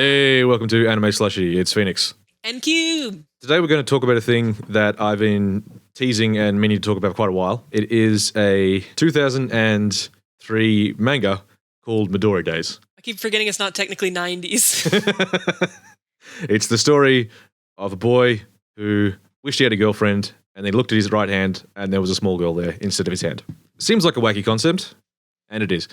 Hey, welcome to Anime Slushy. It's Phoenix. And Cube. Today we're going to talk about a thing that I've been teasing and meaning to talk about for quite a while. It is a 2003 manga called Midori Days. I keep forgetting it's not technically 90s. It's the story of a boy who wished he had a girlfriend and then looked at his right hand and there was a small girl there instead of his hand. Seems like a wacky concept, and it is.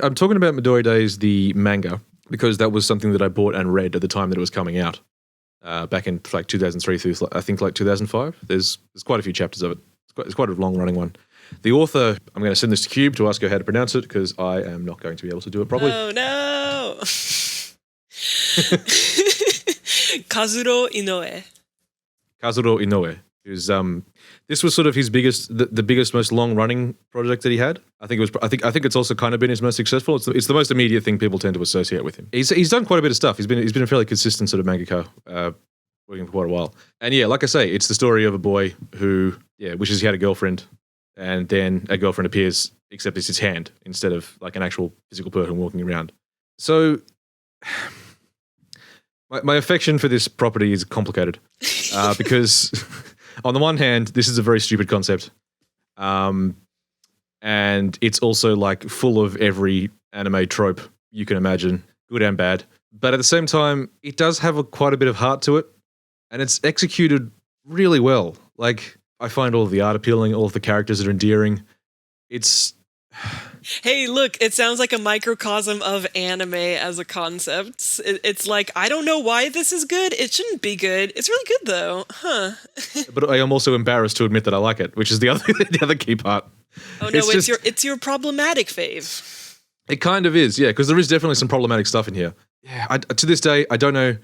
I'm talking about Midori Days, the manga, because that was something that I bought and read at the time that it was coming out, back in like 2003 through I think like 2005. There's quite a few chapters of it. It's quite a long running one. The author, I'm going to send this to Cube to ask her how to pronounce it because I am not going to be able to do it properly. Oh no! Kazuro Inoue. Kazuro Inoue. Who's this was sort of his biggest, the biggest, most long-running project that he had. I think it's also kind of been his most successful. It's the most immediate thing people tend to associate with him. He's done quite a bit of stuff. He's been a fairly consistent sort of mangaka, working for quite a while. And yeah, like I say, it's the story of a boy who wishes he had a girlfriend, and then a girlfriend appears, except it's his hand instead of like an actual physical person walking around. So my affection for this property is complicated because. On the one hand, this is a very stupid concept, and it's also like full of every anime trope you can imagine, good and bad. But at the same time, it does have quite a bit of heart to it, and it's executed really well. Like, I find all of the art appealing, all of the characters are endearing. It's... Hey, look, it sounds like a microcosm of anime as a concept. It's like, I don't know why this is good. It shouldn't be good. It's really good, though. Huh. But I am also embarrassed to admit that I like it, which is the other key part. Oh, no, it's your problematic fave. It kind of is, yeah, because there is definitely some problematic stuff in here. Yeah, to this day, I don't know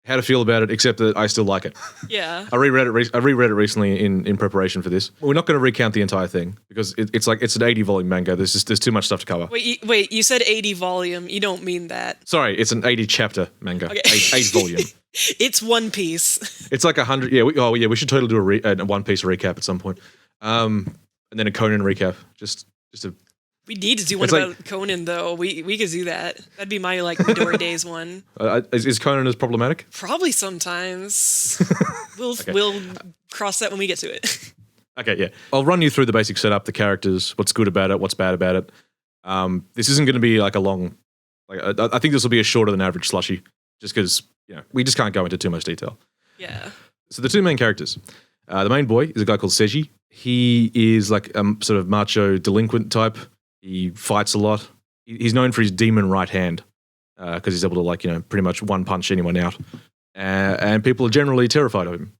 how to feel about it, except that I still like it. Yeah. I reread it recently in preparation for this. We're not going to recount the entire thing because it's an 80-volume manga. There's too much stuff to cover. Wait, you said 80 volume. You don't mean that. Sorry, it's an 80-chapter manga. Okay. 8 volume. It's One Piece. It's like 100. Yeah, we should totally do a One Piece recap at some point. And then a Conan recap. Just a... We need to do one about Conan, though. We could do that. That'd be my, Midori Days one. Is Conan as problematic? Probably sometimes. We'll cross that when we get to it. Okay, yeah. I'll run you through the basic setup, the characters, what's good about it, what's bad about it. This isn't going to be like a long... I think this will be a shorter than average slushy, just because we just can't go into too much detail. Yeah. So the two main characters. The main boy is a guy called Seiji. He is like a sort of macho delinquent type. He fights a lot. He's known for his demon right hand because he's able to pretty much one punch anyone out. And people are generally terrified of him.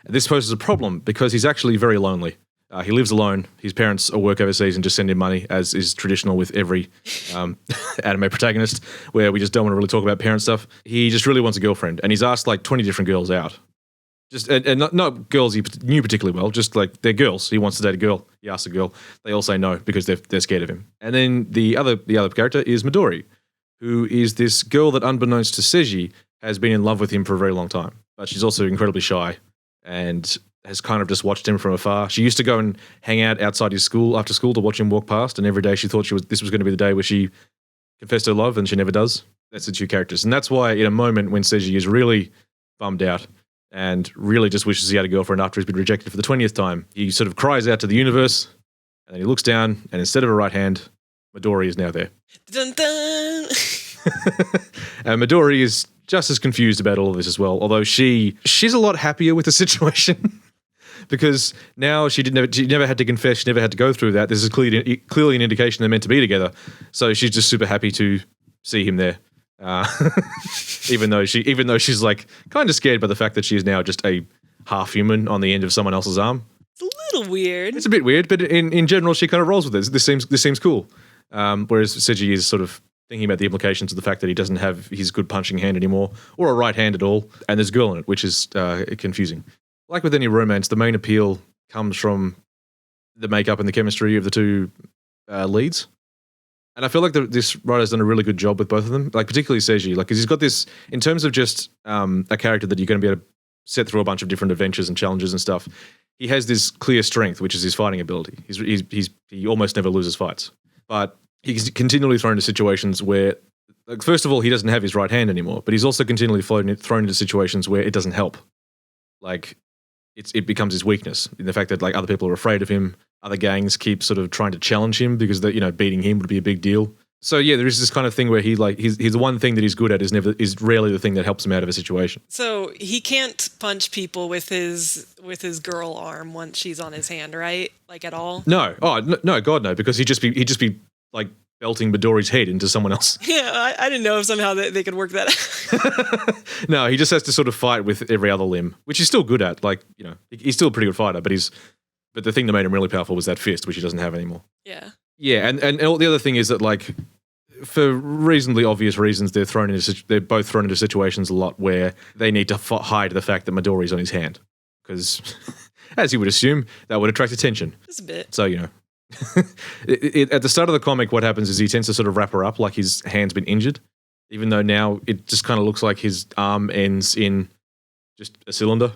This poses a problem because he's actually very lonely. He lives alone. His parents work overseas and just send him money, as is traditional with every anime protagonist, where we just don't want to really talk about parent stuff. He just really wants a girlfriend, and he's asked like 20 different girls out. And not girls he knew particularly well, just like they're girls. He wants to date a girl. He asks a girl. They all say no because they're scared of him. And then the other character is Midori, who is this girl that, unbeknownst to Seiji, has been in love with him for a very long time. But she's also incredibly shy and has kind of just watched him from afar. She used to go and hang out outside his school after school to watch him walk past, and every day she thought this was going to be the day where she confessed her love, and she never does. That's the two characters. And that's why in a moment when Seiji is really bummed out and really just wishes he had a girlfriend after he's been rejected for the 20th time, he sort of cries out to the universe, and then he looks down, and instead of a right hand, Midori is now there. Dun, dun. And Midori is just as confused about all of this as well, although she's a lot happier with the situation because now she never had to confess, she never had to go through that. This is clearly an indication they're meant to be together, so she's just super happy to see him there. Even though she's like kind of scared by the fact that she is now just a half human on the end of someone else's arm. It's a little weird. It's a bit weird, but in general, she kind of rolls with it. This seems cool. Whereas Seiji is sort of thinking about the implications of the fact that he doesn't have his good punching hand anymore, or a right hand at all, and there's a girl in it, which is confusing. Like with any romance, the main appeal comes from the makeup and the chemistry of the two leads. And I feel like this writer's done a really good job with both of them, like particularly Seiji, because he's got this, in terms of just a character that you're going to be able to set through a bunch of different adventures and challenges and stuff. He has this clear strength, which is his fighting ability. He almost never loses fights, but he's continually thrown into situations where Like, first of all, he doesn't have his right hand anymore, but he's also continually thrown into situations where it doesn't help. Like, it becomes his weakness in the fact that like other people are afraid of him. Other gangs keep sort of trying to challenge him because beating him would be a big deal. So yeah, there is this kind of thing where he's the one thing that he's good at is rarely the thing that helps him out of a situation. So he can't punch people with his girl arm once she's on his hand, right? Like at all? No, no, God no, because he'd just be like belting Midori's head into someone else. Yeah, I didn't know if somehow they could work that out. No, he just has to sort of fight with every other limb, which he's still good at. Like, he's still a pretty good fighter, but the thing that made him really powerful was that fist, which he doesn't have anymore. Yeah. Yeah, and the other thing is that, like, for reasonably obvious reasons, they're both thrown into situations a lot where they need to hide the fact that Midori's on his hand. Because, as you would assume, that would attract attention. Just a bit. So, at the start of the comic, what happens is he tends to sort of wrap her up like his hand's been injured, even though now it just kind of looks like his arm ends in just a cylinder.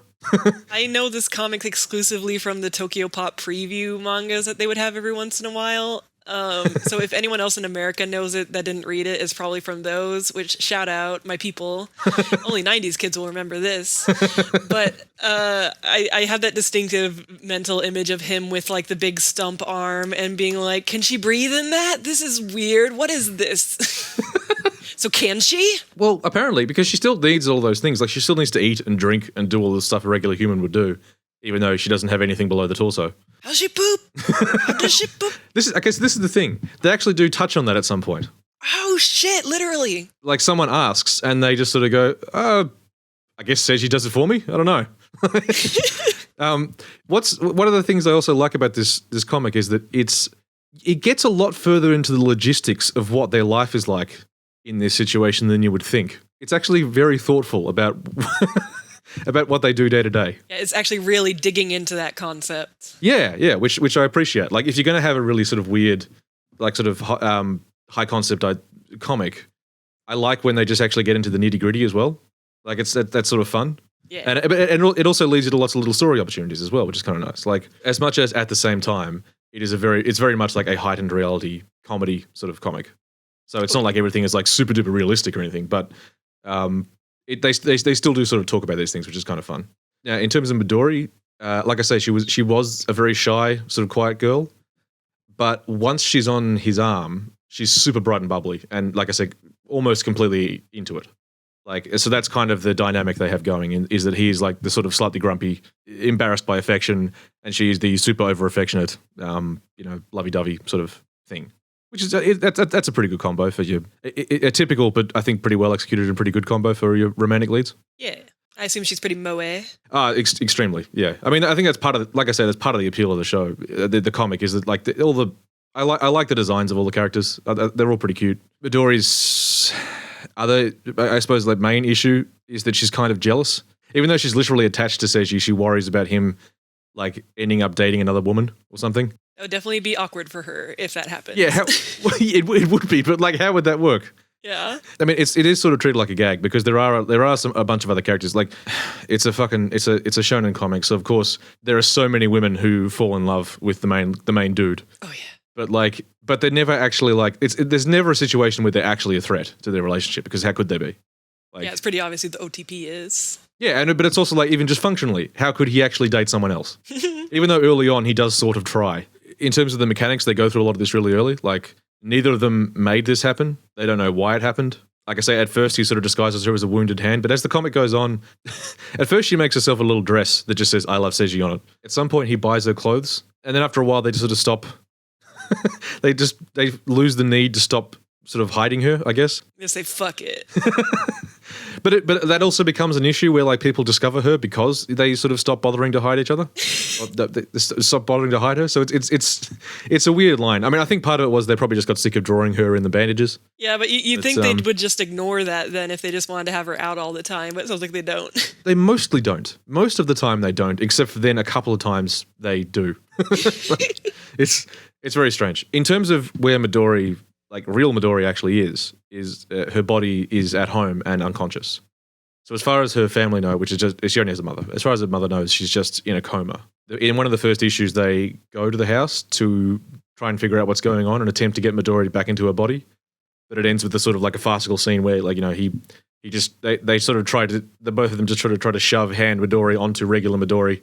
I know this comic exclusively from the Tokyo Pop preview mangas that they would have every once in a while. So if anyone else in America knows it that didn't read it, it's probably from those, which shout out, my people. Only 90s kids will remember this. But I have that distinctive mental image of him with like the big stump arm and being like, can she breathe in that? This is weird. What is this? So can she? Well, apparently, because she still needs all those things. Like, she still needs to eat and drink and do all the stuff a regular human would do, even though she doesn't have anything below the torso. How's she poop? How does she poop? I guess this is the thing. They actually do touch on that at some point. Oh, shit, literally. Like, someone asks, and they just sort of go, I guess Seiji does it for me? I don't know. One of the things I also like about this comic is that it gets a lot further into the logistics of what their life is like in this situation than you would think. It's actually very thoughtful about about what they do day to day. Yeah, it's actually really digging into that concept. Yeah, which I appreciate. Like, if you're going to have a really sort of weird, like sort of high concept comic, I like when they just actually get into the nitty gritty as well. Like, that's sort of fun. Yeah, and it also leads you to lots of little story opportunities as well, which is kind of nice. Like, as much as at the same time, it's very much like a heightened reality comedy sort of comic. So it's not like everything is like super duper realistic or anything, but they still do sort of talk about these things, which is kind of fun. Now, in terms of Midori, like I say, she was a very shy, sort of quiet girl, but once she's on his arm, she's super bright and bubbly, and like I said, almost completely into it. Like, so that's kind of the dynamic they have going, is that he's like the sort of slightly grumpy, embarrassed by affection, and she's the super over affectionate, lovey-dovey sort of thing. Which is that's a pretty good combo for you. A typical, but I think pretty well executed and pretty good combo for your romantic leads. Yeah, I assume she's pretty moe. Extremely. Yeah, I mean, I think that's part of, like I said, that's part of the appeal of the show. The comic is that like I like the designs of all the characters. They're all pretty cute. Midori's I suppose, like main issue is that she's kind of jealous, even though she's literally attached to Seiji. She worries about him like ending up dating another woman or something. It would definitely be awkward for her if that happened. Yeah, it would be, but like, how would that work? Yeah, I mean, it is sort of treated like a gag because there are a bunch of other characters. Like, it's a shonen comic, so of course there are so many women who fall in love with the main dude. Oh yeah, but they're never actually like there's never a situation where they're actually a threat to their relationship, because how could they be? Like, yeah, it's pretty obvious who the OTP is. Yeah, but it's also like, even just functionally, how could he actually date someone else? Even though early on he does sort of try. In terms of the mechanics, they go through a lot of this really early. Like, neither of them made this happen. They don't know why it happened. Like I say, at first he sort of disguises her as a wounded hand, but as the comic goes on, at first she makes herself a little dress that just says "I love Seiji" on it. At some point he buys her clothes, and then after a while they just sort of stop. they lose the need to stop sort of hiding her, I guess. They say fuck it. But that also becomes an issue where like people discover her because they sort of stop bothering to hide each other. They stop bothering to hide her. So it's a weird line. I mean, I think part of it was they probably just got sick of drawing her in the bandages. Yeah, but you'd think they would just ignore that then if they just wanted to have her out all the time, but it sounds like they don't. They mostly don't. Most of the time they don't, except for then a couple of times they do. It's very strange. In terms of where Midori, like real Midori actually is her body is at home and unconscious. So as far as her family know, which is just, she only has a mother. As far as her mother knows, she's just in a coma. In one of the first issues, they go to the house to try and figure out what's going on and attempt to get Midori back into her body. but it ends with the sort of like a farcical scene where like they sort of the both of them just try to shove hand Midori onto regular Midori.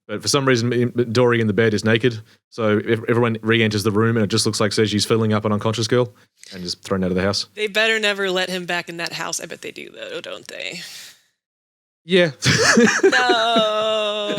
But for some reason, Midori in the bed is naked, so everyone re-enters the room and it just looks like Seiji's filling up an unconscious girl and just thrown out of the house. They better never let him back in that house. I bet they do, though, don't they? Yeah. No.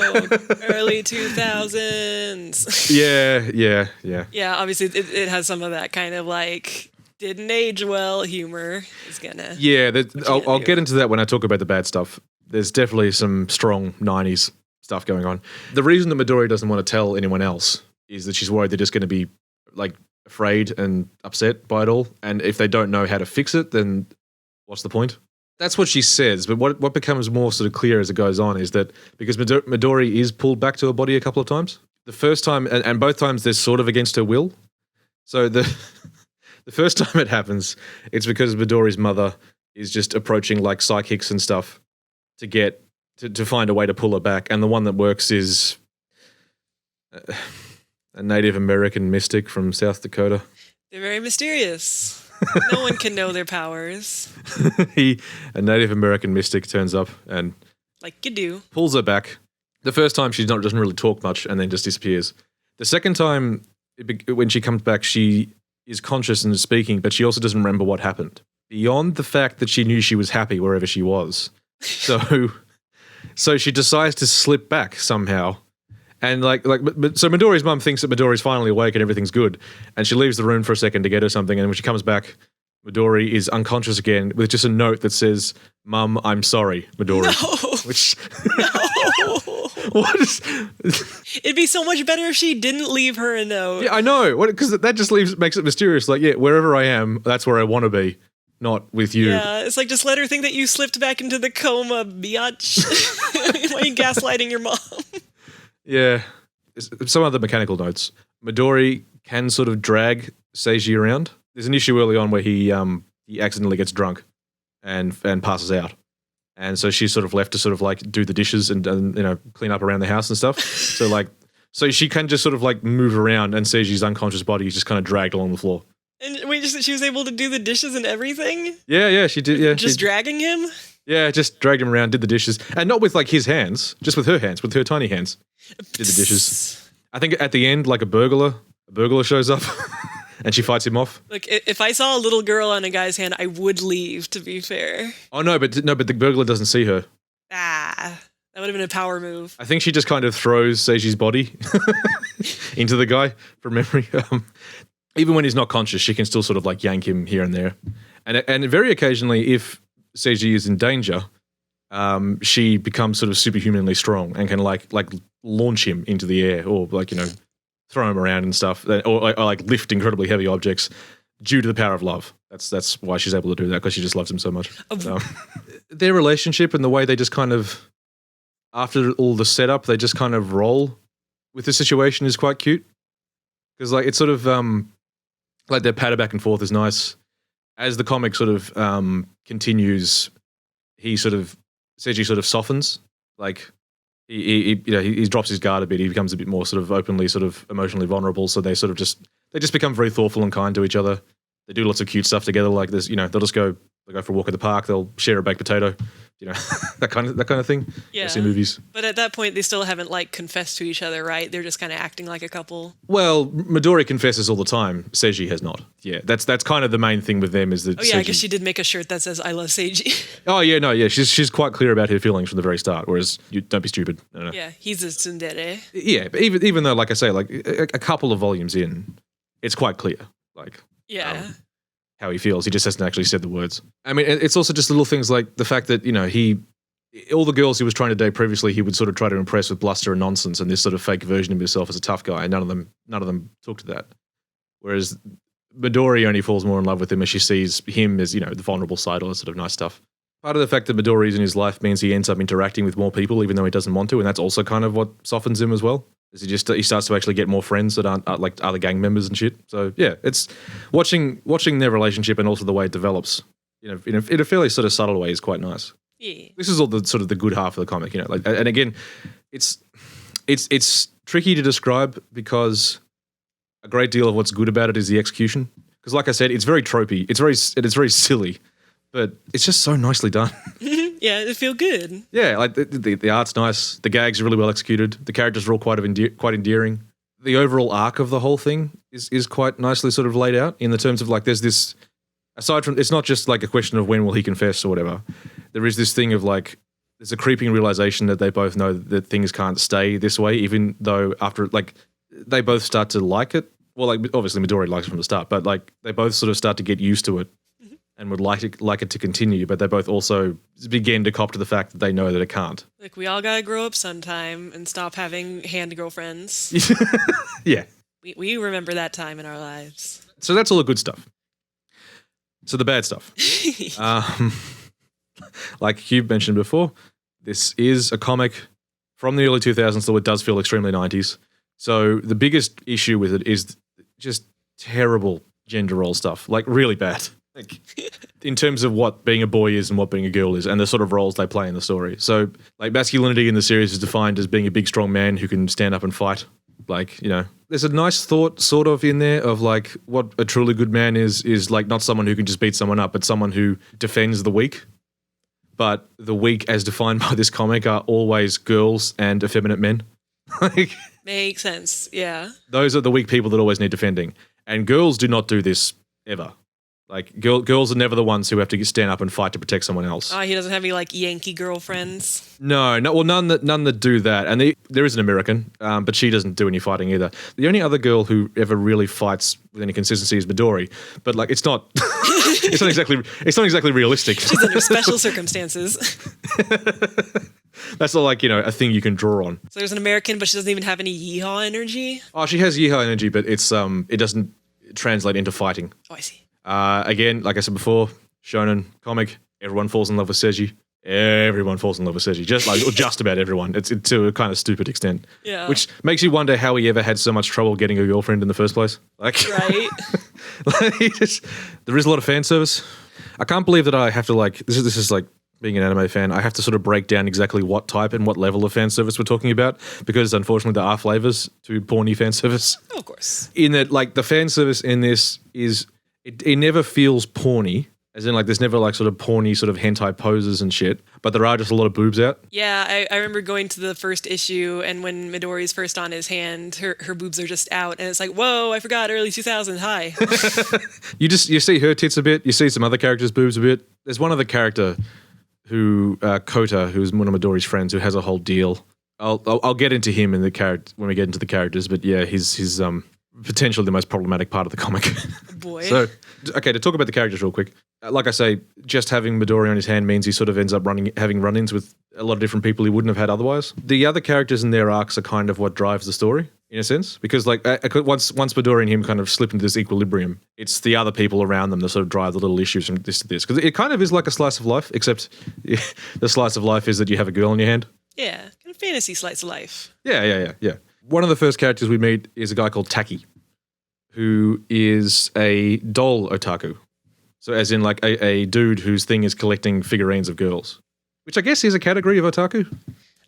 Early 2000s. Yeah. Yeah, obviously it has some of that kind of like didn't age well humor. Is gonna. Yeah, I'll get into that when I talk about the bad stuff. There's definitely some strong 90s stuff going on. The reason that Midori doesn't want to tell anyone else is that she's worried they're just going to be like afraid and upset by it all. And if they don't know how to fix it, then what's the point? That's what she says. But what becomes more sort of clear as it goes on is that because Midori is pulled back to her body a couple of times, the first time and both times they're sort of against her will. So the first time it happens, it's because Midori's mother is just approaching like psychics and stuff to get to find a way to pull her back. And the one that works is a Native American mystic from South Dakota. They're very mysterious. No one can know their powers. A Native American mystic turns up and like you do. Pulls her back. The first time she doesn't really talk much and then just disappears. The second time when she comes back, she is conscious and is speaking, but she also doesn't remember what happened. Beyond the fact that she knew she was happy wherever she was. So she decides to slip back somehow. And so Midori's mum thinks that Midori's finally awake and everything's good. And she leaves the room for a second to get her something. And when she comes back, Midori is unconscious again with just a note that says, "Mum, I'm sorry, Midori." No. Which No. What is... It'd be so much better if she didn't leave her a note. Yeah, I know. Because that just makes it mysterious. Like, yeah, wherever I am, that's where I want to be. Not with you. Yeah, it's like just let her think that you slipped back into the coma, biatch. Why are you gaslighting your mom? Yeah. Some other mechanical notes. Midori can sort of drag Seiji around. There's an issue early on where he accidentally gets drunk and passes out. And so she's sort of left to sort of like do the dishes and clean up around the house and stuff. So she can just sort of like move around and Seiji's unconscious body is just kind of dragged along the floor. And wait, she was able to do the dishes and everything? Yeah, she did. Yeah, just dragging him? Yeah, just dragged him around, did the dishes. And not with like his hands, just with her hands, with her tiny hands. Did the dishes. I think at the end, like a burglar shows up and she fights him off. Look, if I saw a little girl on a guy's hand, I would leave, to be fair. Oh, no, but the burglar doesn't see her. That would have been a power move. I think she just kind of throws Seiji's body into the guy from memory. Even when he's not conscious, she can still sort of like yank him here and there. And very occasionally, if Seiji is in danger, she becomes sort of superhumanly strong and can like launch him into the air or like, throw him around and stuff or like lift incredibly heavy objects due to the power of love. That's why she's able to do that, because she just loves him so much. Their relationship and the way they just kind of, after all the setup, they just kind of roll with the situation is quite cute. Because like it's sort of like their patter back and forth is nice. As the comic sort of continues, Seiji sort of softens. Like he drops his guard a bit. He becomes a bit more sort of openly sort of emotionally vulnerable. So they just become very thoughtful and kind to each other. They do lots of cute stuff together. Like this, they'll just go for a walk at the park. They'll share a baked potato. That kind of thing. Yeah. I see movies. But at that point, they still haven't like confessed to each other, right? They're just kind of acting like a couple. Well, Midori confesses all the time. Seiji has not. Yeah, that's kind of the main thing with them is that. Oh yeah, I guess she did make a shirt that says "I love Seiji." Oh yeah, no, yeah, she's quite clear about her feelings from the very start. Whereas you don't be stupid. No. Yeah, he's a tsundere. Yeah, but even though, like I say, like a couple of volumes in, it's quite clear. Like yeah. How he feels. He just hasn't actually said the words. I mean, it's also just little things like the fact that, all the girls he was trying to date previously, he would sort of try to impress with bluster and nonsense and this sort of fake version of himself as a tough guy. And none of them took to that. Whereas Midori only falls more in love with him as she sees him as, the vulnerable side, all that sort of nice stuff. Part of the fact that Midori's in his life means he ends up interacting with more people even though he doesn't want to. And that's also kind of what softens him as well. He starts to actually get more friends that aren't like other gang members and shit. So yeah, it's watching their relationship and also the way it develops, in a fairly sort of subtle way is quite nice. Yeah. This is all the sort of the good half of the comic, and again, it's tricky to describe because a great deal of what's good about it is the execution. because, like I said, it's very tropey. It's very silly, but it's just so nicely done. Yeah, it feel good. Yeah, like the art's nice. The gags are really well executed. The characters are all quite endearing. The overall arc of the whole thing is quite nicely sort of laid out in the terms of like there's this. Aside from, it's not just like a question of when will he confess or whatever. There is this thing of like, there's a creeping realization that they both know that things can't stay this way, even though after, like, they both start to like it. Well, like, obviously Midori likes it from the start, but like, they both sort of start to get used to it and would like it to continue, but they both also begin to cop to the fact that they know that it can't. Like, we all gotta grow up sometime and stop having hand girlfriends. Yeah. We remember that time in our lives. So that's all the good stuff. So the bad stuff. Like you've mentioned before, this is a comic from the early 2000s, so it does feel extremely 90s. So the biggest issue with it is just terrible gender role stuff, like really bad. Like in terms of what being a boy is and what being a girl is and the sort of roles they play in the story. So like masculinity in the series is defined as being a big, strong man who can stand up and fight. Like, you know, there's a nice thought sort of in there of like what a truly good man is like not someone who can just beat someone up, but someone who defends the weak. But the weak as defined by this comic are always girls and effeminate men. Like, makes sense, yeah. Those are the weak people that always need defending. And girls do not do this ever. Like, girls are never the ones who have to stand up and fight to protect someone else. Oh, he doesn't have any, like, Yankee girlfriends? No, well, none that do that. And there is an American, but she doesn't do any fighting either. The only other girl who ever really fights with any consistency is Midori, but like, it's not it's not exactly realistic. She's under special circumstances. That's not like, you know, a thing you can draw on. So there's an American, but she doesn't even have any yeehaw energy? Oh, she has yeehaw energy, but it doesn't translate into fighting. Oh, I see. Again, like I said before, shonen comic, everyone falls in love with Seiji. Everyone falls in love with Seiji. Just about everyone. It's to a kind of stupid extent. Yeah. Which makes you wonder how he ever had so much trouble getting a girlfriend in the first place. Like, right. There is a lot of fan service. I can't believe that I have to like, this is like being an anime fan, I have to sort of break down exactly what type and what level of fan service we're talking about, because unfortunately there are flavors to porny fan service. Oh, of course. In that, like, the fan service in this is, it never feels porny, as in, like, there's never, like, sort of porny sort of hentai poses and shit, but there are just a lot of boobs out. Yeah, I remember going to the first issue, and when Midori's first on his hand, her boobs are just out, and it's like, whoa, I forgot, early 2000s, hi. You see her tits a bit, you see some other characters' boobs a bit. There's one other character who, Kota, who's one of Midori's friends, who has a whole deal. I'll get into him in the character when we get into the characters, but yeah, he's potentially the most problematic part of the comic. Boy. So, okay, to talk about the characters real quick. Like I say, just having Midori on his hand means he sort of ends up having run-ins with a lot of different people he wouldn't have had otherwise. The other characters and their arcs are kind of what drives the story, in a sense, because like once Midori and him kind of slip into this equilibrium, it's the other people around them that sort of drive the little issues from this to this. Because it kind of is like a slice of life, except the slice of life is that you have a girl in your hand. Yeah, kind of fantasy slice of life. Yeah. One of the first characters we meet is a guy called Taki, who is a doll otaku. So as in like a dude whose thing is collecting figurines of girls, which I guess is a category of otaku.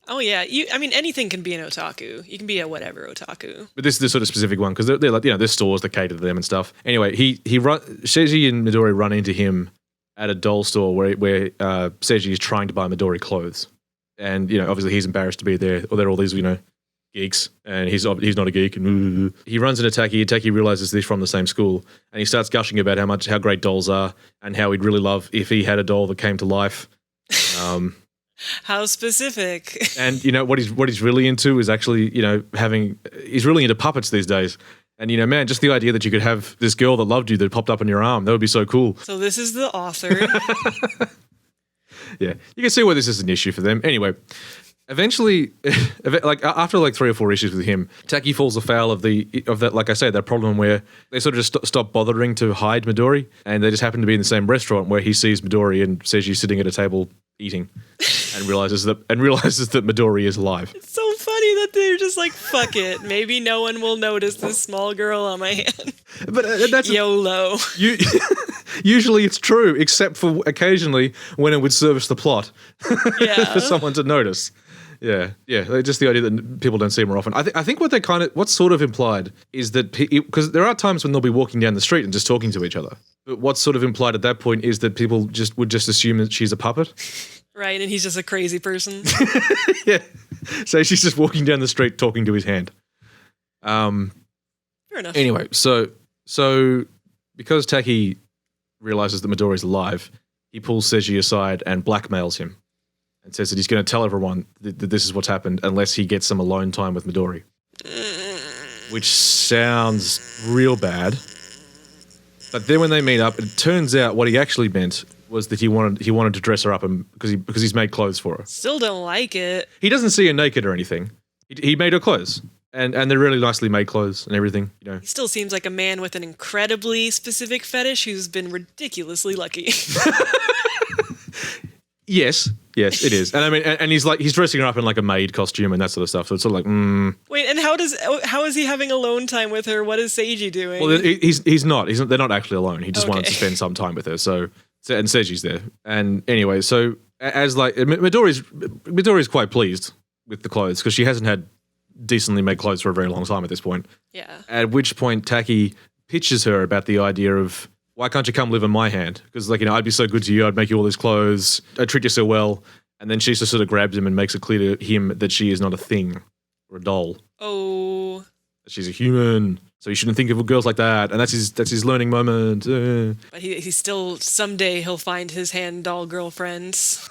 Oh yeah, anything can be an otaku. You can be a whatever otaku. But this is the sort of specific one because they're like, you know, there's stores that cater to them and stuff. Anyway, Seiji and Midori run into him at a doll store where Seiji is trying to buy Midori clothes, and you know, obviously he's embarrassed to be there, or they're all these, you know, geeks, and he's not a geek, and he runs into Taki. Taki realizes they're from the same school, and he starts gushing about how great dolls are and how he'd really love if he had a doll that came to life. How specific. And you know what he's really into is actually, you know, he's really into puppets these days. And you know, man, just the idea that you could have this girl that loved you that popped up on your arm, that would be so cool. So this is the author. Yeah, you can see why this is an issue for them. Anyway, eventually, like after like 3 or 4 issues with him, Taki falls afoul of that, like I said, that problem where they sort of just stop bothering to hide Midori, and they just happen to be in the same restaurant where he sees Midori and says she's sitting at a table eating, and realizes that Midori is alive. It's so funny that they're just like, fuck it, maybe no one will notice this small girl on my hand. But that's YOLO. Usually it's true, except for occasionally when it would service the plot. Yeah. For someone to notice. Yeah, just the idea that people don't see more often. I think what's sort of implied is that because there are times when they'll be walking down the street and just talking to each other. But what's sort of implied at that point is that people would just assume that she's a puppet. Right, and he's just a crazy person. Yeah, so she's just walking down the street talking to his hand. Fair enough. Anyway, so because Taki realizes that Midori's alive, he pulls Seiji aside and blackmails him. And says that he's going to tell everyone that this is what's happened unless he gets some alone time with Midori. Which sounds real bad. But then when they meet up, it turns out what he actually meant was that he wanted to dress her up because he's made clothes for her. Still don't like it. He doesn't see her naked or anything. He made her clothes. And they're really nicely made clothes and everything, you know. He still seems like a man with an incredibly specific fetish who's been ridiculously lucky. Yes, it is. And I mean, and he's dressing her up in like a maid costume and that sort of stuff. So it's sort of like, Wait, and how is he having alone time with her? What is Seiji doing? Well, he's not. They're not actually alone. He just wanted to spend some time with her. And Seiji's there. And anyway, so as like Midori's quite pleased with the clothes because she hasn't had decently made clothes for a very long time at this point. Yeah. At which point Taki pitches her about the idea of, why can't you come live in my hand? Because, like, you know, I'd be so good to you. I'd make you all these clothes. I'd treat you so well. And then she just sort of grabs him and makes it clear to him that she is not a thing or a doll. Oh. She's a human. So you shouldn't think of girls like that. And that's his learning moment. But he still, someday he'll find his hand doll girlfriends.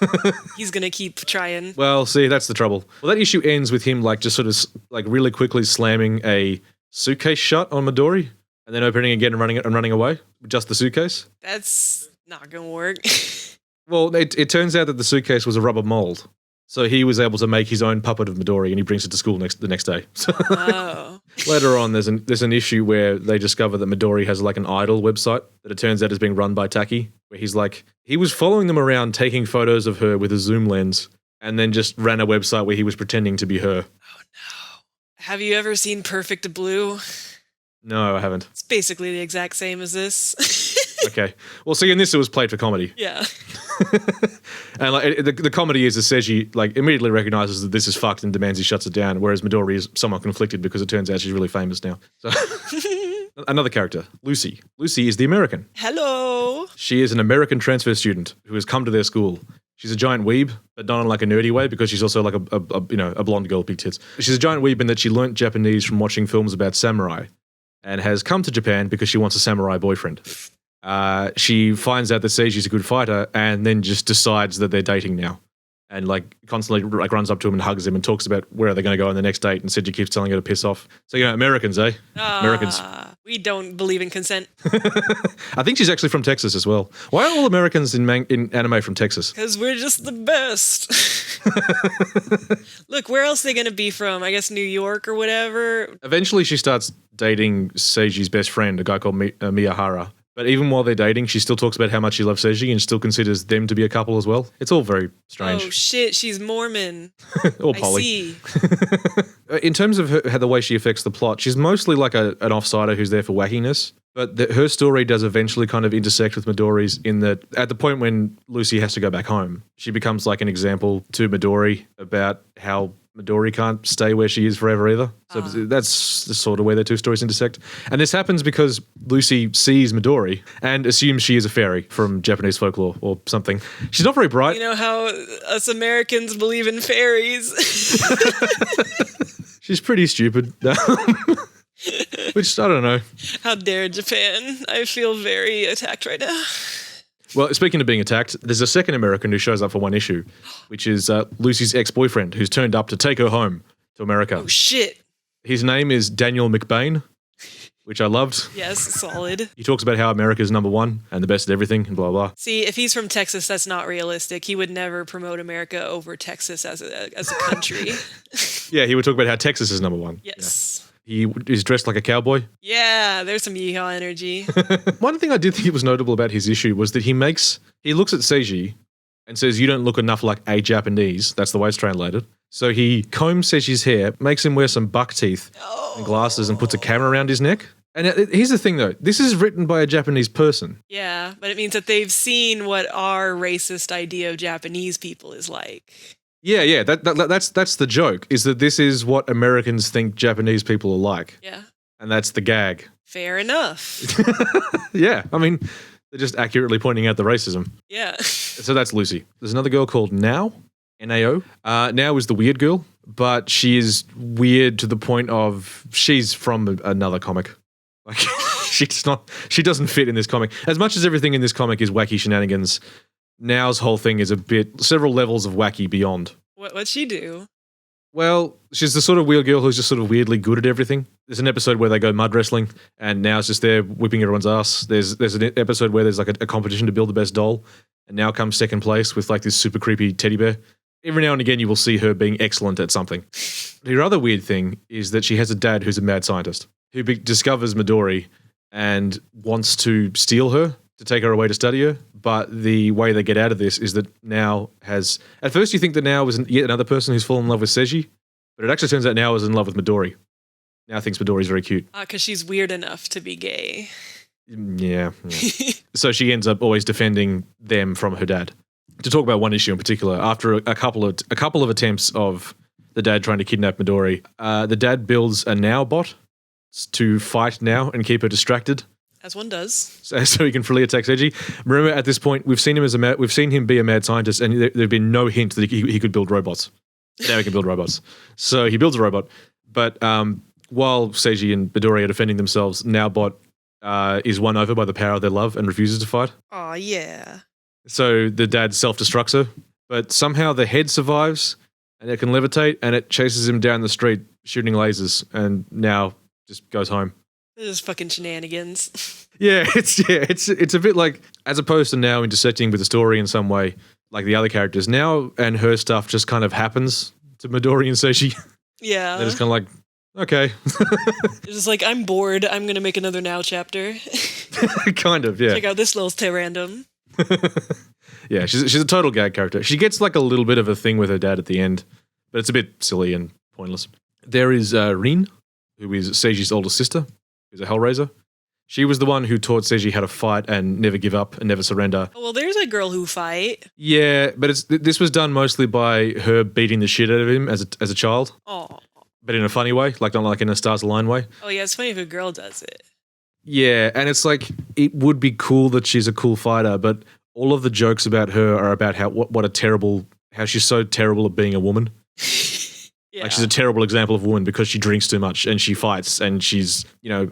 He's going to keep trying. Well, see, that's the trouble. Well, that issue ends with him, like, just sort of, like, really quickly slamming a suitcase shut on Midori. And then opening again and running away with just the suitcase. That's not gonna work. Well, it turns out that the suitcase was a rubber mold, so he was able to make his own puppet of Midori, and he brings it to school the next day. Oh. Later on, there's an issue where they discover that Midori has like an idol website that it turns out is being run by Taki, where he was following them around, taking photos of her with a zoom lens, and then just ran a website where he was pretending to be her. Oh no! Have you ever seen Perfect Blue? No, I haven't. It's basically the exact same as this. Okay. Well, see, in this it was played for comedy. Yeah. And like the comedy is that Seiji like immediately recognizes that this is fucked and demands he shuts it down, whereas Midori is somewhat conflicted because it turns out she's really famous now. So another character, Lucy. Lucy is the American. Hello. She is an American transfer student who has come to their school. She's a giant weeb, but not in like a nerdy way because she's also like a blonde girl with big tits. She's a giant weeb in that she learnt Japanese from watching films about samurai and has come to Japan because she wants a samurai boyfriend. She finds out that Seiji's a good fighter and then just decides that they're dating now. And like constantly like runs up to him and hugs him and talks about where they're going to go on the next date, and Seiji keeps telling her to piss off. So, you know, Americans, eh? Americans. We don't believe in consent. I think she's actually from Texas as well. Why are all Americans in anime from Texas? Because we're just the best. Look, where else are they going to be from? I guess New York or whatever. Eventually she starts dating Seiji's best friend, a guy called Miyahara. But even while they're dating, she still talks about how much she loves Seiji and still considers them to be a couple as well. It's all very strange. Oh shit, she's Mormon. Or poly. I see. In terms of the way she affects the plot, she's mostly like an offsider who's there for wackiness. But her story does eventually kind of intersect with Midori's in that at the point when Lucy has to go back home, she becomes like an example to Midori about how Midori can't stay where she is forever either. So that's the sort of way their two stories intersect. And this happens because Lucy sees Midori and assumes she is a fairy from Japanese folklore or something. She's not very bright. You know how us Americans believe in fairies. She's pretty stupid. Which, I don't know. How dare Japan. I feel very attacked right now. Well, speaking of being attacked, there's a second American who shows up for one issue, which is Lucy's ex-boyfriend who's turned up to take her home to America. Oh, shit. His name is Daniel McBain, which I loved. Yes, solid. He talks about how America's number one and the best at everything and blah, blah. See, if he's from Texas, that's not realistic. He would never promote America over Texas as a country. Yeah, he would talk about how Texas is number one. Yes. Yeah. He is dressed like a cowboy. Yeah, there's some yeehaw energy. One thing I did think was notable about his issue was that he looks at Seiji and says, "You don't look enough like a Japanese." That's the way it's translated. So he combs Seiji's hair, makes him wear some buck teeth and glasses and puts a camera around his neck. And here's the thing, though. This is written by a Japanese person. Yeah, but it means that they've seen what our racist idea of Japanese people is like. Yeah. That's the joke, is that this is what Americans think Japanese people are like. Yeah. And that's the gag. Fair enough. Yeah, I mean, they're just accurately pointing out the racism. Yeah. So that's Lucy. There's another girl called Nao, Nao. Nao is the weird girl, but she is weird to the point of she's from another comic. Like she doesn't fit in this comic. As much as everything in this comic is wacky shenanigans, Nao's whole thing is several levels of wacky beyond. What'd she do? Well, she's the sort of weird girl who's just sort of weirdly good at everything. There's an episode where they go mud wrestling, and Nao's just there whipping everyone's ass. There's an episode where there's like a competition to build the best doll, and Nao comes second place with like this super creepy teddy bear. Every now and again, you will see her being excellent at something. The other weird thing is that she has a dad who's a mad scientist who discovers Midori and wants to steal her to take her away to study her. But the way they get out of this is that Nao has... At first you think that Nao is yet another person who's fallen in love with Seiji, but it actually turns out Nao is in love with Midori. Nao thinks Midori's very cute. Because she's weird enough to be gay. Yeah. So she ends up always defending them from her dad. To talk about one issue in particular, after a couple of attempts of the dad trying to kidnap Midori, the dad builds a Nao bot to fight Nao and keep her distracted. As one does. So he can freely attack Seiji. Remember, at this point, we've seen him be a mad scientist, and there've been no hint that he could build robots. Now he can build robots. So he builds a robot. But while Seiji and Midori are defending themselves, Naobot is won over by the power of their love and refuses to fight. Oh yeah. So the dad self-destructs her, but somehow the head survives, and it can levitate, and it chases him down the street shooting lasers, and now just goes home. This is fucking shenanigans. Yeah, it's a bit like, as opposed to now intersecting with the story in some way, like the other characters, now and her stuff just kind of happens to Midori and Seiji. Yeah. They're just kind of like, okay. It's just like, I'm bored, I'm going to make another Now chapter. Kind of, yeah. Check out this little random. Yeah, she's a total gag character. She gets like a little bit of a thing with her dad at the end, but it's a bit silly and pointless. There is Rin, who is Seiji's older sister, who's a Hellraiser. She was the one who taught Seiji how to fight and never give up and never surrender. Oh, well, there's a girl who fight. Yeah, but this was done mostly by her beating the shit out of him as a child. Oh. But in a funny way, like not like in a Stars Align way. Oh yeah, it's funny if a girl does it. Yeah, and it's like, it would be cool that she's a cool fighter, but all of the jokes about her are about how she's so terrible at being a woman. Yeah. Like she's a terrible example of a woman because she drinks too much and she fights and she's,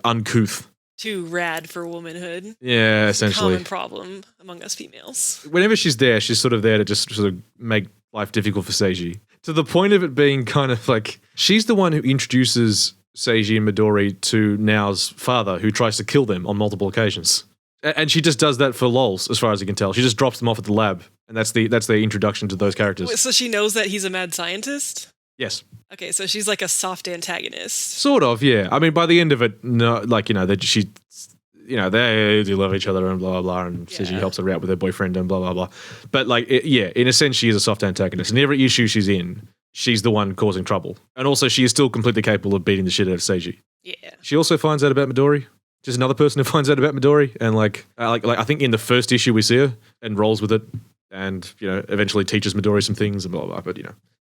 uncouth. Too rad for womanhood. Yeah, It's a essentially. common problem among us females. Whenever she's there, she's sort of there to just sort of make life difficult for Seiji. To the point of it being kind of like, she's the one who introduces Seiji and Midori to Nao's father, who tries to kill them on multiple occasions. And she just does that for lols, as far as you can tell. She just drops them off at the lab, and that's the introduction to those characters. Wait, so she knows that he's a mad scientist? Yes. Okay, so she's like a soft antagonist. Sort of, yeah. I mean, by the end of it, no, like, they do love each other and blah, blah, blah, and Yeah. Seiji helps her out with her boyfriend and blah, blah, blah. But, like, in a sense, she is a soft antagonist. And every issue she's in, she's the one causing trouble. And also, she is still completely capable of beating the shit out of Seiji. Yeah. She also finds out about Midori. Just another person who finds out about Midori. And, like I think in the first issue, we see her and rolls with it. And, eventually teaches Midori some things and blah, blah, blah. But,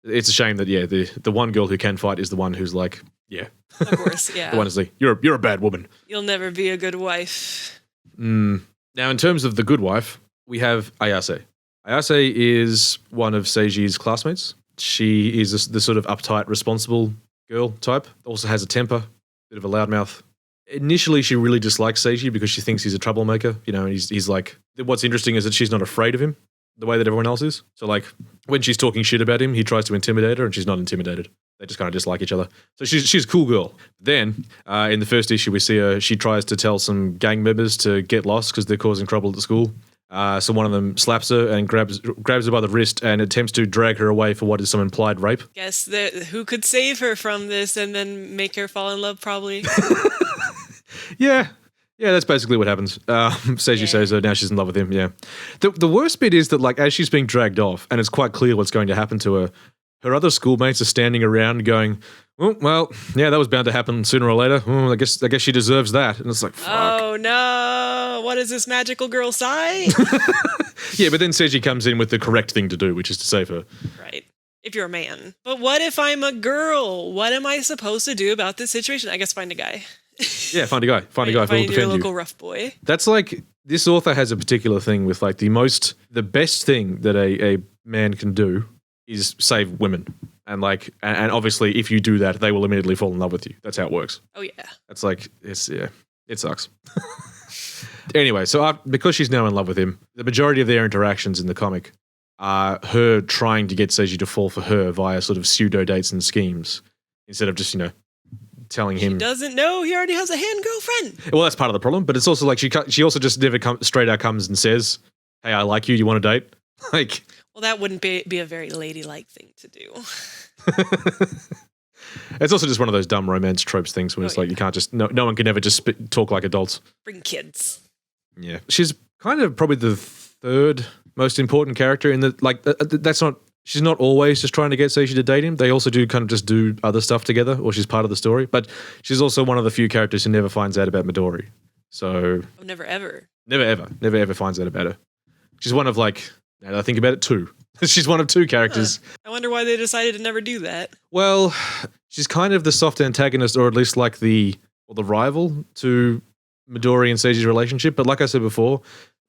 it's a shame that, the one girl who can fight is the one who's like, yeah. Of course, yeah. The one is like, you're a bad woman. You'll never be a good wife. Now, in terms of the good wife, we have Ayase. Ayase is one of Seiji's classmates. She is the sort of uptight, responsible girl type. Also has a temper, bit of a loudmouth. Initially, she really dislikes Seiji because she thinks he's a troublemaker. And he's like, what's interesting is that she's not afraid of him the way that everyone else is. So, like, when she's talking shit about him, he tries to intimidate her and she's not intimidated. They just kind of dislike each other. So she's a cool girl. Then, in the first issue, we see her, she tries to tell some gang members to get lost because they're causing trouble at the school. So one of them slaps her and grabs her by the wrist and attempts to drag her away for what is some implied rape. Guess who could save her from this and then make her fall in love, probably? Yeah, that's basically what happens. Seiji says her, now she's in love with him, yeah. The worst bit is that, like, as she's being dragged off, and it's quite clear what's going to happen to her, her other schoolmates are standing around going, oh, well, yeah, that was bound to happen sooner or later. I guess she deserves that. And it's like, fuck. Oh, no. What is this magical girl sigh? Yeah, but then Seiji comes in with the correct thing to do, which is to save her. Right. if you're a man. But what if I'm a girl? What am I supposed to do about this situation? I guess find a guy. Yeah, find a guy. Find a guy who will Find your defend local you. rough boy. That's like, this author has a particular thing with like the best thing that a man can do is save women. And like, and obviously if you do that, they will immediately fall in love with you. That's how it works. Oh yeah. That's like, it sucks. Anyway, so because she's now in love with him, the majority of their interactions in the comic are her trying to get Seiji to fall for her via sort of pseudo dates and schemes instead of just, telling him. He doesn't know he already has a hand girlfriend. Well, that's part of the problem, but it's also like she also just never straight out comes and says, "Hey, I like you. Do you want to date?" Like, well, that wouldn't be a very ladylike thing to do. It's also just one of those dumb romance tropes things where it's like you can't just no one can ever just talk like adults. Bring kids. Yeah, she's kind of probably the third most important character in the like. That's not. She's not always just trying to get Seiji to date him. They also do kind of just do other stuff together, or she's part of the story. But she's also one of the few characters who never finds out about Midori. So never ever finds out about her. She's one of like, now that I think about it, two. She's one of two characters. I wonder why they decided to never do that. Well, she's kind of the soft antagonist, or at least like the rival to Midori and Seiji's relationship. But like I said before,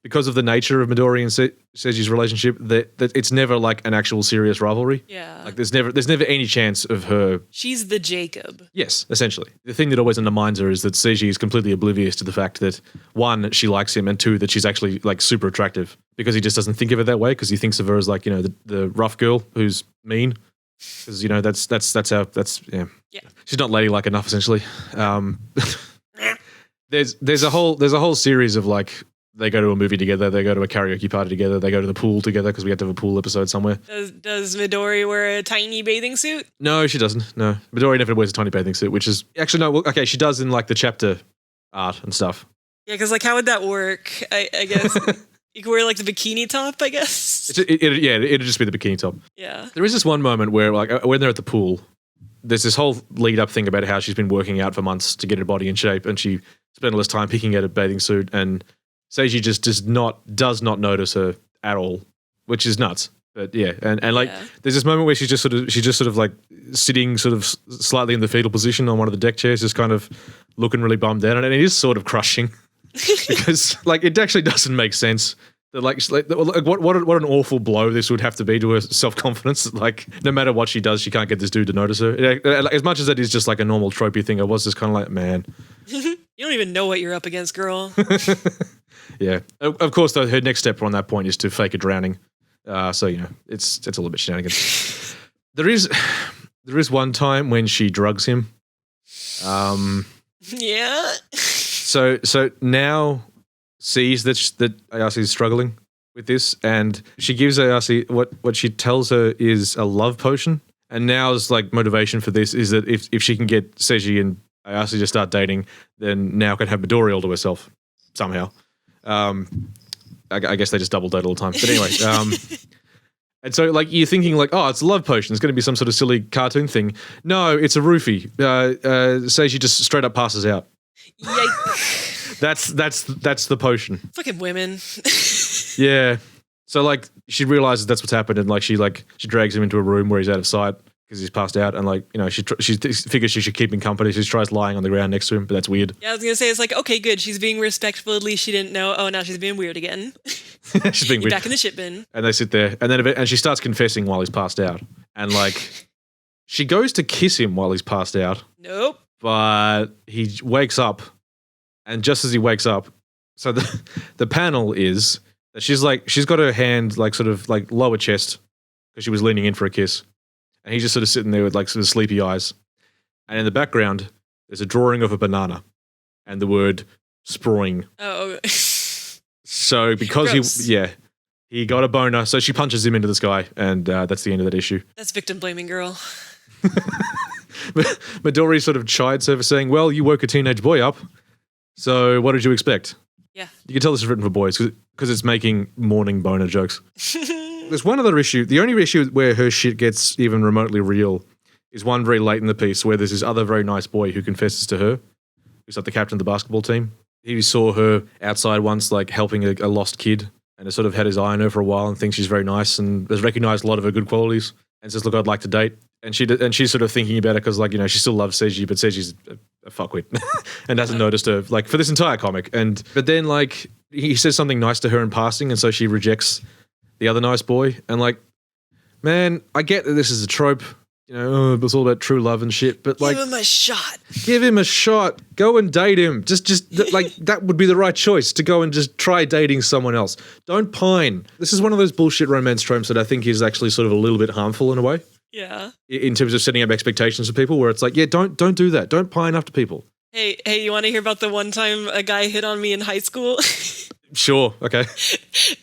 because of the nature of Midori and Seiji's relationship, that it's never like an actual serious rivalry. Yeah. Like there's never any chance of her. She's the Jacob. Yes, essentially. The thing that always undermines her is that Seiji is completely oblivious to the fact that one, she likes him, and two, that she's actually like super attractive, because he just doesn't think of it that way, because he thinks of her as like, the rough girl who's mean. Because yeah. She's not ladylike enough, essentially. There's a whole series of like, they go to a movie together, they go to a karaoke party together, they go to the pool together because we have to have a pool episode somewhere. Does Midori wear a tiny bathing suit? No, she doesn't. No. Midori never wears a tiny bathing suit, which is actually no. Well, okay, she does in like the chapter art and stuff. Yeah, because like how would that work? I guess you could wear like the bikini top. I guess. It'd just be the bikini top. Yeah. There is this one moment where like when they're at the pool, there's this whole lead up thing about how she's been working out for months to get her body in shape, and she spent all this time picking out a bathing suit, and Seiji just does not notice her at all, which is nuts. But yeah, and like there's this moment where she's just sort of like sitting sort of slightly in the fetal position on one of the deck chairs, just kind of looking really bummed out, and it is sort of crushing because like it actually doesn't make sense. That like what an awful blow this would have to be to her self-confidence. Like no matter what she does, she can't get this dude to notice her. As much as that is just like a normal tropey thing, I was just kind of like, man, you don't even know what you're up against, girl. Yeah. Of course, though, her next step on that point is to fake a drowning. So it's a little bit shenanigans. There is one time when she drugs him. Yeah. So now sees that Ayase is struggling with this, and she gives Ayase what she tells her is a love potion. And now's like motivation for this is that if she can get Seiji and Ayase to start dating, then now can have Midori all to herself somehow. I guess they just double date all the time. But anyway, and so like you're thinking like, oh, it's a love potion. It's going to be some sort of silly cartoon thing. No, it's a roofie. Seiji just straight up passes out. Yikes. That's the potion. Fucking women. Yeah. So like she realizes that's what's happened, and like she drags him into a room where he's out of sight because he's passed out, and like she figures she should keep him company. She tries lying on the ground next to him, but that's weird. Yeah, I was gonna say it's like, okay, good. She's being respectful. At least she didn't know. Oh, now she's being weird again. She's being weird. Back in the shit bin. And they sit there, and then she starts confessing while he's passed out, and like she goes to kiss him while he's passed out. Nope. But he wakes up, and just as he wakes up, so the panel is that she's got her hand like sort of like lower chest because she was leaning in for a kiss. And he's just sort of sitting there with like sort of sleepy eyes. And in the background, there's a drawing of a banana and the word sproing. Oh. So because Gross. he got a boner, so she punches him into the sky, and that's the end of that issue. That's victim blaming, girl. Midori sort of chides her for saying, well, you woke a teenage boy up, so what did you expect? Yeah. You can tell this is written for boys because it's making morning boner jokes. There's one other issue. The only issue where her shit gets even remotely real is one very late in the piece where there's this other very nice boy who confesses to her, who's like the captain of the basketball team. He saw her outside once, like helping a lost kid, and has sort of had his eye on her for a while and thinks she's very nice and has recognized a lot of her good qualities. and says, "Look, I'd like to date." And she's sort of thinking about it because, like, she still loves Seiji, but Seiji's a fuckwit and hasn't noticed her, like, for this entire comic. But then, like, he says something nice to her in passing, and so she rejects the other nice boy. And, like, man, I get that this is a trope. It's all about true love and shit. But, like, give him a shot. Give him a shot. Go and date him. Just like, that would be the right choice, to go and just try dating someone else. Don't pine. This is one of those bullshit romance tropes that I think is actually sort of a little bit harmful in a way. Yeah. In terms of setting up expectations for people, where it's like, yeah, don't do that. Don't pine after people. Hey, you want to hear about the one time a guy hit on me in high school? Sure. Okay.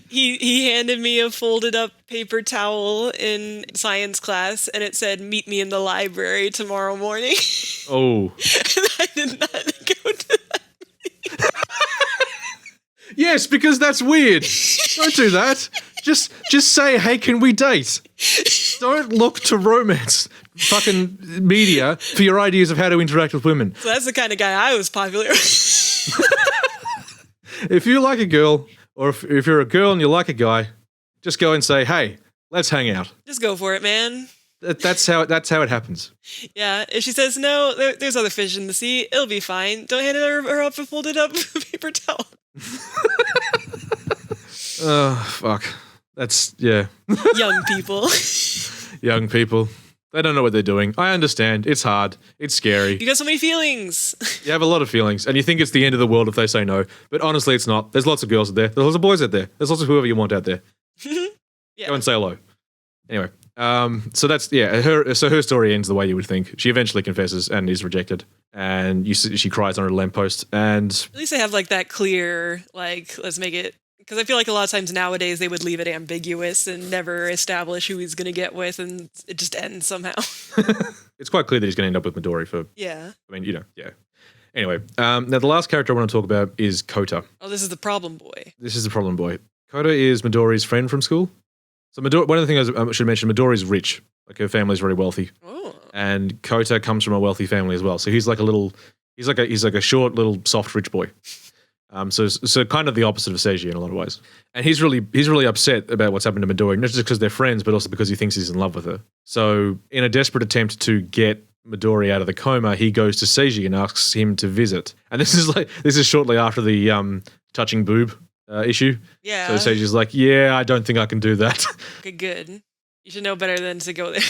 He handed me a folded up paper towel in science class, and it said, "Meet me in the library tomorrow morning." Oh. And I did not go to that. Yes, because that's weird. Don't do that. Just say, "Hey, can we date?" Don't look to romance fucking media for your ideas of how to interact with women. So that's the kind of guy I was popular with. If you like a girl, or if you're a girl and you like a guy, just go and say, "Hey, let's hang out." Just go for it, man. That's how it happens. Yeah, if she says no, there's other fish in the sea. It'll be fine. Don't hand her up a folded up paper towel. Oh, fuck. That's, yeah. Young people. Young people. They don't know what they're doing. I understand. It's hard. It's scary. You got so many feelings. You have a lot of feelings, and you think it's the end of the world if they say no. But honestly, it's not. There's lots of girls out there. There's lots of boys out there. There's lots of whoever you want out there. Yeah. Go and say hello. Anyway, so that's, yeah, her story ends the way you would think. She eventually confesses and is rejected, and she cries on her lamppost, and... At least they have, like, that clear, like, let's make it... Because I feel like a lot of times nowadays they would leave it ambiguous and never establish who he's going to get with, and it just ends somehow. It's quite clear that he's going to end up with Midori for... Yeah. I mean, yeah. Anyway, now the last character I want to talk about is Kota. Oh, this is the problem boy. This is the problem boy. Kota is Midori's friend from school. So one of the things I should mention, Midori's rich. Like, her family's very wealthy. Oh. And Kota comes from a wealthy family as well. So he's like he's like a short, little, soft, rich boy. So kind of the opposite of Seiji in a lot of ways. And he's really upset about what's happened to Midori, not just because they're friends, but also because he thinks he's in love with her. So in a desperate attempt to get Midori out of the coma, he goes to Seiji and asks him to visit. And this is shortly after the touching boob issue. Yeah. So Seiji's like, yeah, I don't think I can do that. Okay, good. You should know better than to go there.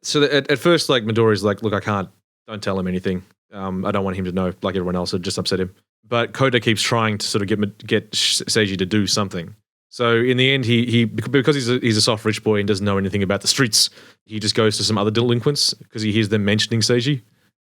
So at first, like, Midori's like, look, I can't. Don't tell him anything. I don't want him to know, like everyone else. It'd just upset him. But Kota keeps trying to sort of get Seiji to do something. So in the end, he because he's a soft rich boy and doesn't know anything about the streets, he just goes to some other delinquents because he hears them mentioning Seiji.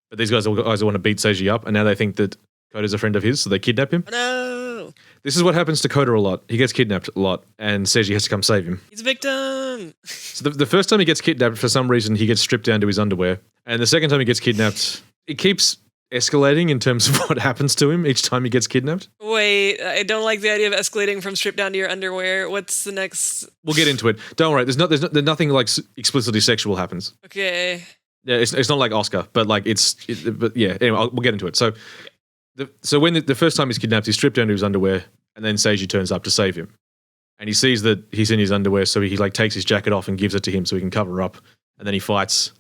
But these guys want to beat Seiji up, and now they think that Kota's a friend of his, so they kidnap him. No. This is what happens to Kota a lot. He gets kidnapped a lot, and Seiji has to come save him. He's a victim. So the first time he gets kidnapped, for some reason, he gets stripped down to his underwear. And the second time he gets kidnapped, it keeps escalating in terms of what happens to him each time he gets kidnapped. Wait, I don't like the idea of escalating from stripped down to your underwear. What's the next? We'll get into it. Don't worry. There's nothing like explicitly sexual happens. Okay. Yeah, it's not like Oscar, but like but yeah. Anyway, we'll get into it. So, when the first time he's kidnapped, he's stripped down to his underwear, and then Seiji turns up to save him, and he sees that he's in his underwear, so he like takes his jacket off and gives it to him so he can cover up, and then he fights,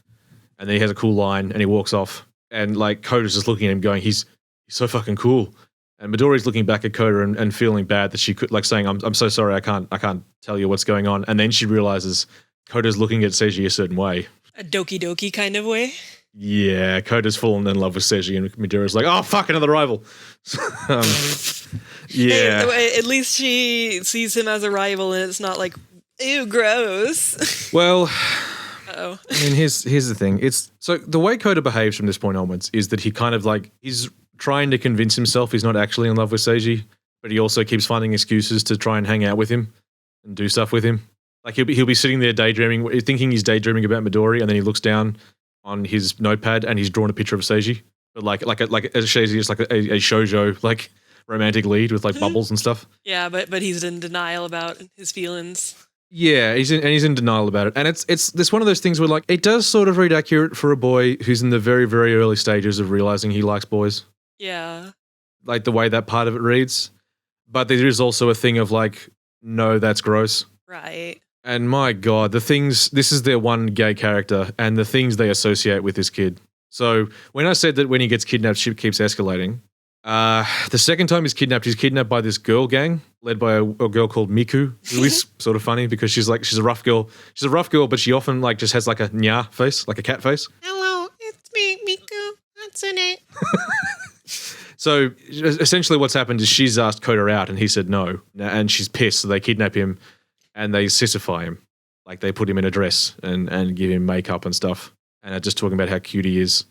and then he has a cool line, and he walks off. And like Kota's just looking at him going, he's so fucking cool. And Midori's looking back at Kota and feeling bad that she could, like, saying, I'm so sorry, I can't tell you what's going on. And then she realizes Kota's looking at Seiji a certain way. A doki doki kind of way? Yeah, Kota's fallen in love with Seiji, and Midori's like, oh fuck, another rival. Yeah. Hey, at least she sees him as a rival and it's not like, ew, gross. Well, uh-oh. I mean, here's the thing. It's so the way Kota behaves from this point onwards is that he kind of like he's trying to convince himself he's not actually in love with Seiji, but he also keeps finding excuses to try and hang out with him and do stuff with him. Like he'll be sitting there daydreaming, thinking he's daydreaming about Midori, and then he looks down on his notepad and he's drawn a picture of Seiji, but like as Seiji is like a shoujo like romantic lead with like bubbles and stuff. Yeah, but he's in denial about his feelings. Yeah, he's in denial about it. And it's one of those things where like it does sort of read accurate for a boy who's in the very, very early stages of realizing he likes boys. Yeah. Like the way that part of it reads. But there is also a thing of like, no, that's gross. Right. And my God, this is their one gay character and the things they associate with this kid. So when I said that when he gets kidnapped, shit keeps escalating. The second time he's kidnapped by this girl gang led by a girl called Miku, who is sort of funny because she's a rough girl. She's a rough girl, but she often like just has like a nya face, like a cat face. Hello, it's me, Miku. What's in it? So essentially what's happened is she's asked Kota out and he said no. And she's pissed, so they kidnap him and they sissify him. Like they put him in a dress and give him makeup and stuff. And are just talking about how cute he is.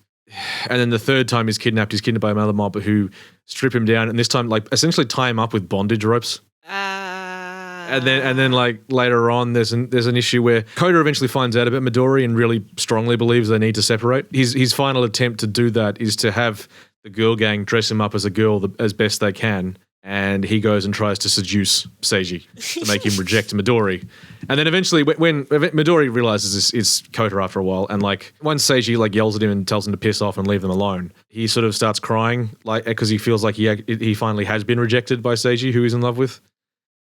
And then the third time he's kidnapped by another mob who strip him down and this time like essentially tie him up with bondage ropes. And then like later on there's an issue where Kota eventually finds out about Midori and really strongly believes they need to separate. His final attempt to do that is to have the girl gang dress him up as a girl as best they can, and he goes and tries to seduce Seiji to make him reject Midori. And then eventually when Midori realizes it's Kota after a while, and like once Seiji like yells at him and tells him to piss off and leave them alone, he sort of starts crying like because he feels like he finally has been rejected by Seiji, who he's in love with.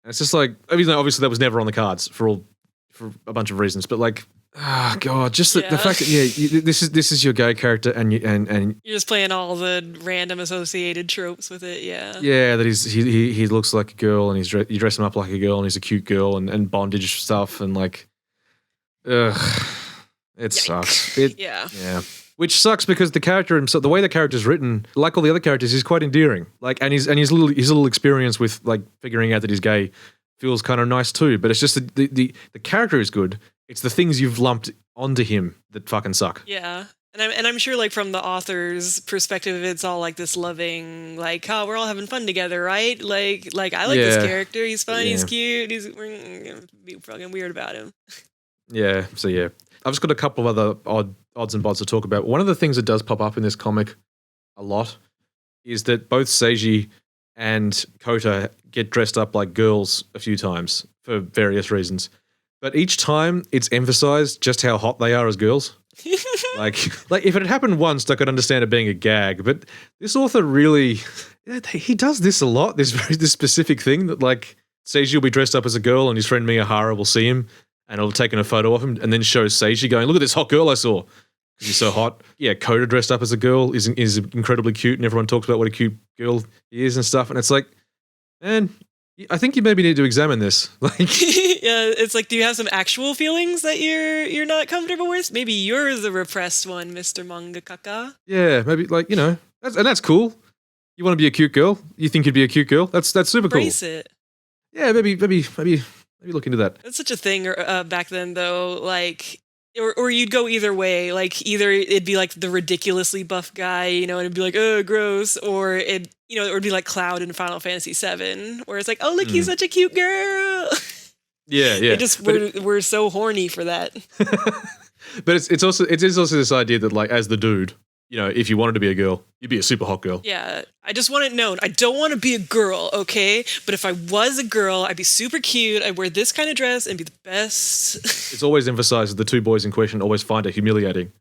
And it's just like obviously that was never on the cards for a bunch of reasons, but like God, just the fact that this is your gay character and you're just playing all the random associated tropes with it, that he looks like a girl and you dress him up like a girl and he's a cute girl and bondage stuff and like, it sucks. Which sucks because the character himself, the way the character's written, like all the other characters, is quite endearing. Like, and his little experience with like figuring out that he's gay feels kind of nice too. But it's just the character is good. It's the things you've lumped onto him that fucking suck. Yeah. And I'm sure like from the author's perspective, it's all like this loving, like, oh, we're all having fun together, right? Like I like this character. He's fun. He's cute. We're gonna be fucking weird about him. Yeah. So yeah, I've just got a couple of other odds and bods to talk about. One of the things that does pop up in this comic a lot is that both Seiji and Kota get dressed up like girls a few times for various reasons. But each time it's emphasized just how hot they are as girls. like if it had happened once, I could understand it being a gag. But this author really, he does this a lot. This specific thing that like Seiji will be dressed up as a girl and his friend Miyahara will see him and he'll taken a photo of him and then shows Seiji going, look at this hot girl I saw. Because he's so hot. Yeah, Kota dressed up as a girl is incredibly cute and everyone talks about what a cute girl he is and stuff. And it's like, man, I think you maybe need to examine this. Like, yeah, it's like, do you have some actual feelings that you're not comfortable with? Maybe you're the repressed one, Mr. Mangakaka. Yeah, maybe like that's cool. You want to be a cute girl? You think you'd be a cute girl? That's super cool. Embrace it. Yeah, maybe look into that. That's such a thing back then, though. Like. Or you'd go either way. Like either it'd be like the ridiculously buff guy, and it'd be like, oh, gross, or it'd be like Cloud in Final Fantasy VII, where it's like, oh, look, he's such a cute girl. Yeah. We're so horny for that. But it is also this idea that like as the dude, if you wanted to be a girl, you'd be a super hot girl. Yeah, I just want it known. I don't want to be a girl, okay? But if I was a girl, I'd be super cute. I'd wear this kind of dress and be the best. It's always emphasized that the two boys in question always find it humiliating.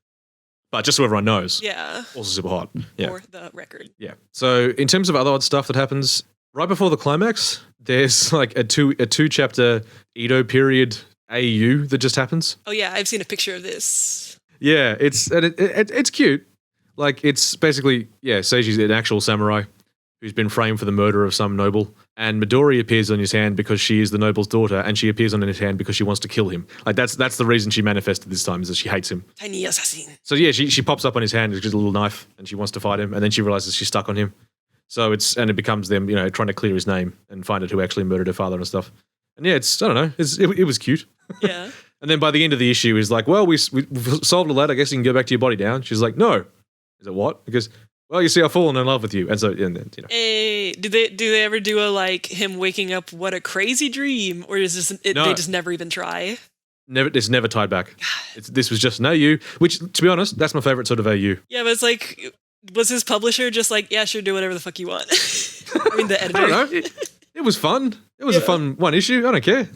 But just so everyone knows. Yeah. Also super hot. Yeah. For the record. Yeah. So in terms of other odd stuff that happens, right before the climax, there's like a two chapter Edo period AU that just happens. Oh yeah, I've seen a picture of this. Yeah, it's cute. Like, it's basically, Seiji's an actual samurai who's been framed for the murder of some noble, and Midori appears on his hand because she is the noble's daughter, and she appears on his hand because she wants to kill him. Like, that's the reason she manifested this time, is that she hates him. Tiny assassin. So, yeah, she pops up on his hand with just a little knife, and she wants to fight him, and then she realizes she's stuck on him. So it becomes them, trying to clear his name and find out who actually murdered her father and stuff. And yeah, I don't know, it was cute. Yeah. And then by the end of the issue, he's like, well, we've solved all that, I guess you can go back to your body now. She's like, no. Is it what? Because, well, you see, I've fallen in love with you. And so, and then, Hey, do they ever do a, like, him waking up, what a crazy dream? Or is this, they just never even try? It's never tied back. This was just an AU, which, to be honest, that's my favorite sort of AU. Yeah, but it's like, was his publisher just like, yeah, sure, do whatever the fuck you want? I mean, the editor. I don't know. It was fun. It was a fun one issue. I don't care.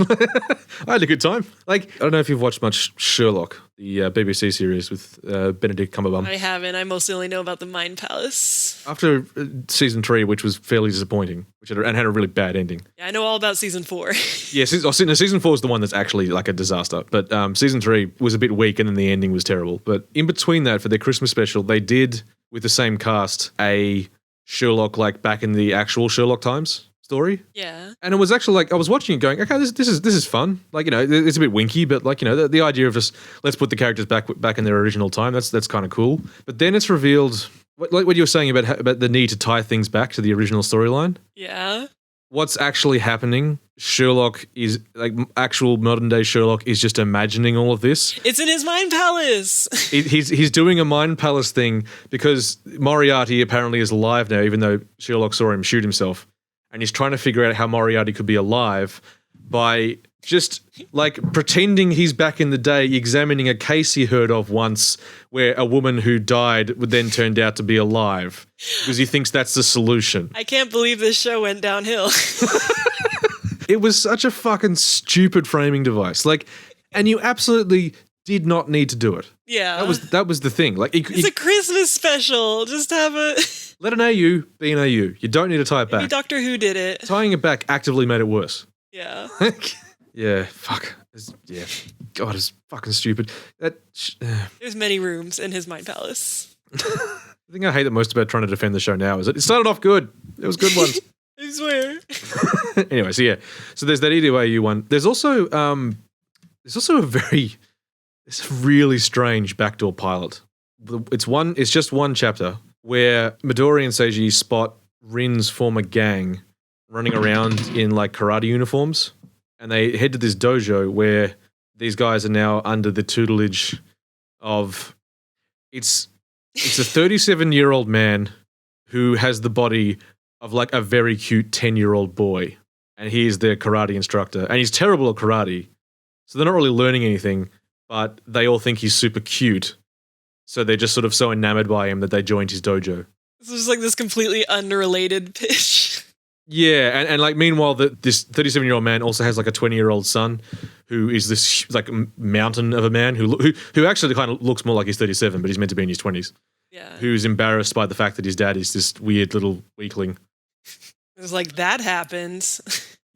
I had a good time. Like, I don't know if you've watched much Sherlock, the BBC series with Benedict Cumberbatch. I haven't. I mostly only know about the Mind Palace. After season 3, which was fairly disappointing, and had a really bad ending. Yeah, I know all about season 4. Yeah, season 4 is the one that's actually like a disaster. But season 3 was a bit weak, and then the ending was terrible. But in between that, for their Christmas special, they did, with the same cast, a Sherlock like back in the actual Sherlock times story. Yeah. And it was actually like, I was watching it going, okay, this is fun. Like, you know, it's a bit winky, but like, you know, the idea of just, let's put the characters back in their original time, that's kind of cool. But then it's revealed, like what you were saying about the need to tie things back to the original storyline. Yeah. What's actually happening, Sherlock is, like, actual modern day Sherlock is just imagining all of this. It's in his mind palace. He's doing a mind palace thing because Moriarty apparently is alive now, even though Sherlock saw him shoot himself. And he's trying to figure out how Moriarty could be alive by just, like, pretending he's back in the day, examining a case he heard of once where a woman who died would then turned out to be alive because he thinks that's the solution. I can't believe this show went downhill. It was such a fucking stupid framing device. Like, and you absolutely did not need to do it. Yeah. That was the thing. Like, it's a Christmas special. Just have a... Let an AU be an AU. You don't need to tie it back. Maybe Doctor Who did it. Tying it back actively made it worse. Yeah. Yeah, fuck. Yeah. God, it's fucking stupid. There's many rooms in his mind palace. The thing I hate the most about trying to defend the show now is that it started off good. It was good ones. I swear. Anyway, so yeah. So there's that EDAU one. There's also it's a really strange backdoor pilot. It's just one chapter where Midori and Seiji spot Rin's former gang running around in like karate uniforms, and they head to this dojo where these guys are now under the tutelage of it's a 37-year-old man who has the body of like a very cute 10-year-old boy, and he's their karate instructor, and he's terrible at karate, so they're not really learning anything, but they all think he's super cute. So they're just sort of so enamored by him that they joined his dojo. This is like this completely unrelated pitch. Yeah, and like meanwhile, this 37-year-old man also has like a 20-year-old son who is this like mountain of a man who actually kind of looks more like he's 37, but he's meant to be in his 20s. Yeah. Who's embarrassed by the fact that his dad is this weird little weakling. It was like, that happens.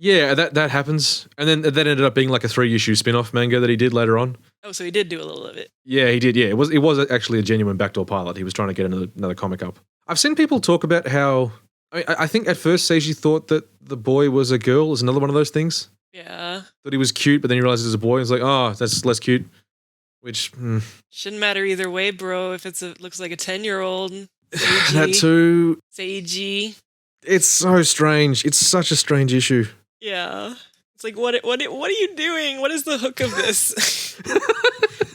Yeah, that happens. And then that ended up being like a 3-issue spin-off manga that he did later on. Oh, so he did do a little of it. Yeah, he did. Yeah, it was actually a genuine backdoor pilot. He was trying to get another comic up. I've seen people talk about how I think at first Seiji thought that the boy was a girl. Is another one of those things. Yeah. That he was cute, but then he realized he was a boy. He's like, oh, that's less cute. Which shouldn't matter either way, bro. If looks like a 10-year-old. That too. Seiji. It's so strange. It's such a strange issue. Yeah. It's like, what are you doing? What is the hook of this?